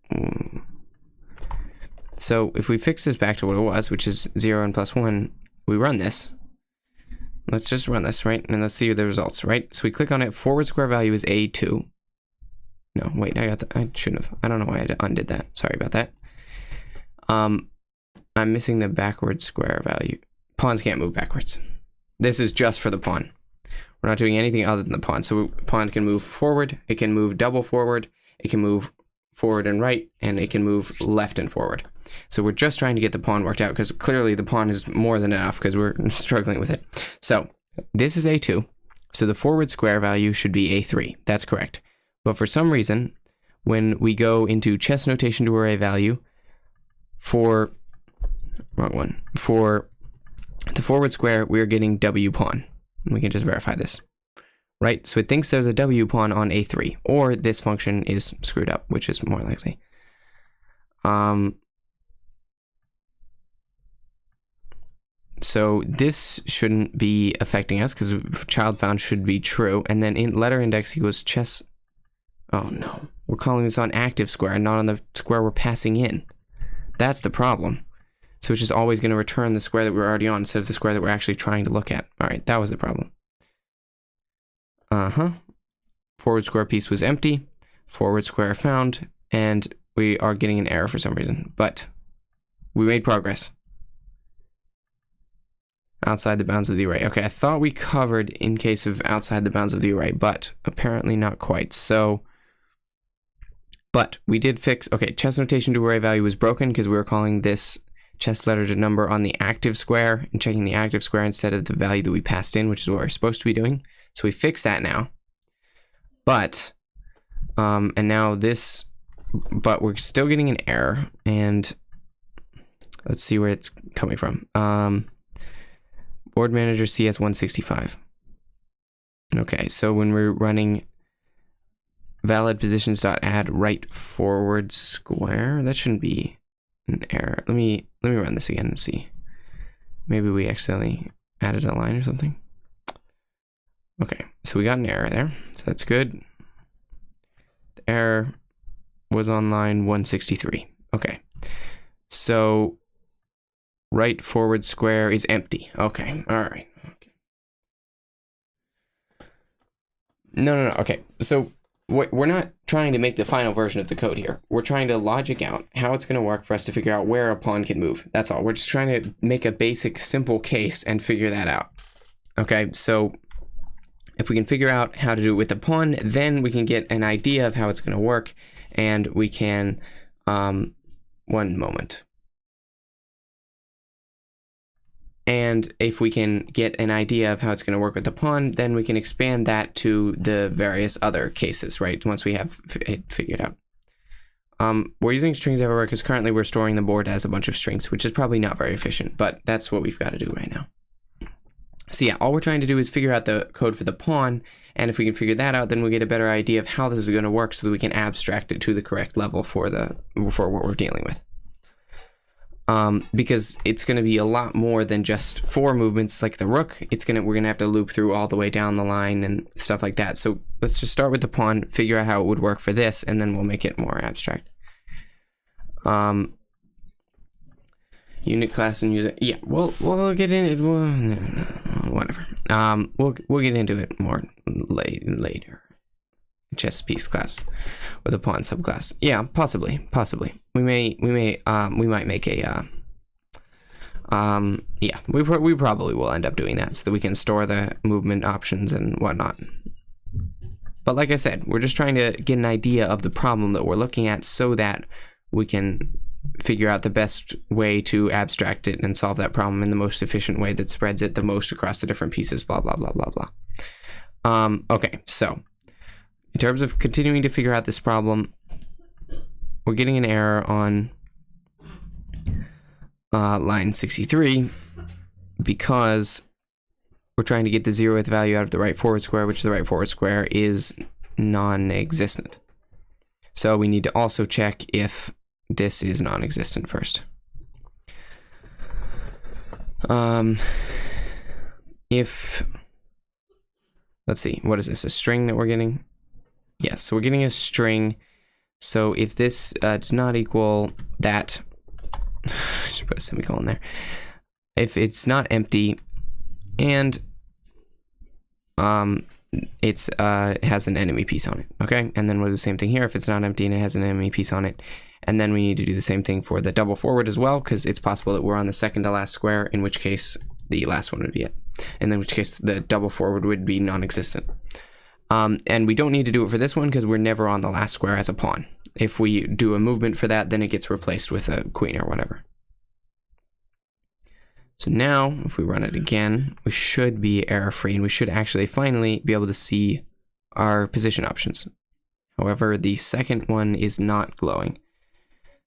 So if we fix this back to what it was, which is 0 and +1, we run this. Let's just run this, right? And let's see the results, right? So we click on it, forward square value is A2. No, wait, I shouldn't have. I don't know why I undid that. Sorry about that. I'm missing the backward square value. Pawns can't move backwards. This is just for the pawn. We're not doing anything other than the pawn. So pawn can move forward, it can move double forward, it can move forward and right, and it can move left and forward. So we're just trying to get the pawn worked out, because clearly the pawn is more than enough because we're struggling with it. So this is A2. So the forward square value should be A3. That's correct. But for some reason, when we go into chess notation to array value for the forward square, we're getting W pawn. We can just verify this. Right? So it thinks there's a W pawn on A3, or this function is screwed up, which is more likely. So this shouldn't be affecting us because child found should be true. And then in letter index equals chess. Oh no, we're calling this on active square and not on the square we're passing in. That's the problem. So it's just always going to return the square that we're already on instead of the square that we're actually trying to look at. All right, that was the problem. Forward square piece was empty. Forward square found, and we are getting an error for some reason, but we made progress. Outside the bounds of the array. Okay, I thought we covered in case of outside the bounds of the array, but apparently not quite. So, but we did fix, okay, chess notation to array value was broken because we were calling this chess letter to number on the active square and checking the active square instead of the value that we passed in, which is what we're supposed to be doing. So we fixed that now. But, and now this, but we're still getting an error, and let's see where it's coming from. Board Manager CS165. Okay, so when we're running valid positions.add right forward square, that shouldn't be an error. Let me run this again and see. Maybe we accidentally added a line or something. Okay, so we got an error there, so that's good. The error was on line 163. Okay, so right forward square is empty. Okay, all right. Okay. No. Okay, so we're not trying to make the final version of the code here. We're trying to logic out how it's going to work for us to figure out where a pawn can move. That's all. We're just trying to make a basic, simple case and figure that out. Okay, so if we can figure out how to do it with a pawn, then we can get an idea of how it's going to work, and we can, one moment. And if we can get an idea of how it's going to work with the pawn, then we can expand that to the various other cases, right? Once we have it figured out. We're using strings everywhere because currently we're storing the board as a bunch of strings, which is probably not very efficient, but that's what we've got to do right now. So yeah, all we're trying to do is figure out the code for the pawn, and if we can figure that out, then we get a better idea of how this is going to work so that we can abstract it to the correct level for what we're dealing with. Because it's going to be a lot more than just 4 movements like the rook. We're going to have to loop through all the way down the line and stuff like that. So let's just start with the pawn, figure out how it would work for this, and then we'll make it more abstract. Unit class and user. Yeah, we'll get into it. Whatever. We'll get into it more later. Chess piece class with a pawn subclass. Yeah, possibly. We might make a yeah, we probably will end up doing that so that we can store the movement options and whatnot. But like I said, we're just trying to get an idea of the problem that we're looking at so that we can figure out the best way to abstract it and solve that problem in the most efficient way that spreads it the most across the different pieces, blah, blah, blah, blah, blah. Okay, so in terms of continuing to figure out this problem, we're getting an error on line 63 because we're trying to get the 0th value out of the right forward square, which the right forward square is non-existent. So we need to also check if this is non-existent first. If, let's see, what is this, a string that we're getting? Yes, so we're getting a string. So if this does not equal that, just put a semicolon there. If it's not empty and it has an enemy piece on it, okay? And then we'll do the same thing here if it's not empty and it has an enemy piece on it. And then we need to do the same thing for the double forward as well, because it's possible that we're on the second to last square, in which case the last one would be it. And in which case the double forward would be non-existent. And we don't need to do it for this one because we're never on the last square as a pawn. If we do a movement for that, then it gets replaced with a queen or whatever. So now, if we run it again, we should be error-free, and we should actually finally be able to see our position options. However, the second one is not glowing.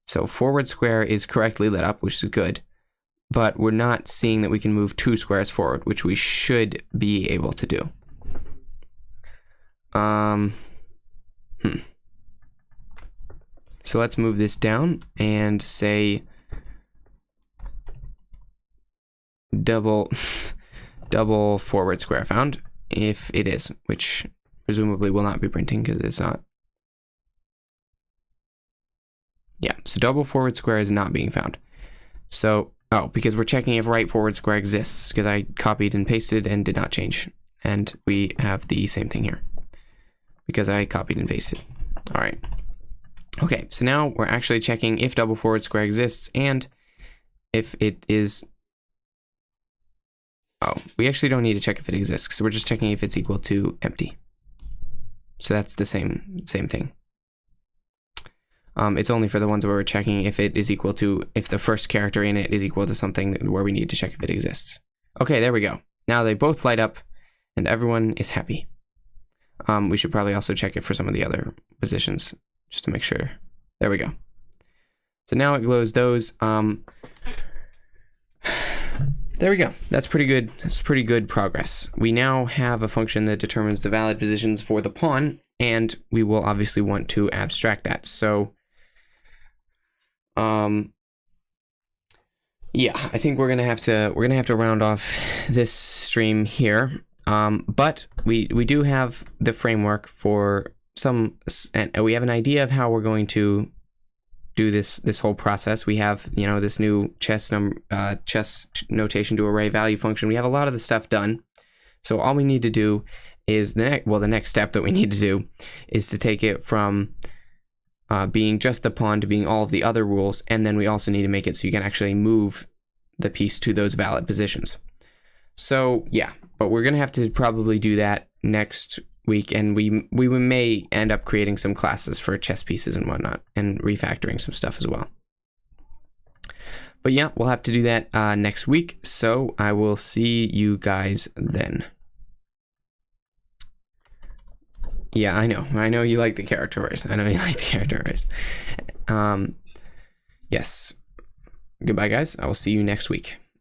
So forward square is correctly lit up, which is good, but we're not seeing that we can move 2 squares forward, which we should be able to do. So let's move this down and say double forward square found, if it is, which presumably will not be printing because it's not. Yeah, so double forward square is not being found. So, oh, because we're checking if right forward square exists, because I copied and pasted and did not change. And we have the same thing here, because I copied and pasted. All right. Okay, so now we're actually checking if double forward square exists and if it is. Oh, we actually don't need to check if it exists because we're just checking if it's equal to empty. So that's the same thing. It's only for the ones where we're checking if it is equal to, if the first character in it is equal to something where we need to check if it exists. Okay, there we go. Now they both light up and everyone is happy. We should probably also check it for some of the other positions just to make sure. There we go. So now it glows those. There we go. That's pretty good. That's pretty good progress. We now have a function that determines the valid positions for the pawn, and we will obviously want to abstract that. So, yeah, I think we're gonna have to round off this stream here. But we do have the framework for some, and we have an idea of how we're going to do this whole process. We have, you know, this new chess notation to array value function. We have a lot of the stuff done. So all we need to do is the next step that we need to do is to take it from being just the pawn to being all of the other rules, and then we also need to make it so you can actually move the piece to those valid positions. So yeah, but we're gonna have to probably do that next week, and we may end up creating some classes for chess pieces and whatnot, and refactoring some stuff as well. But yeah, we'll have to do that next week, so I will see you guys then. Yeah, I know you like the character race. Yes. Goodbye, guys. I will see you next week.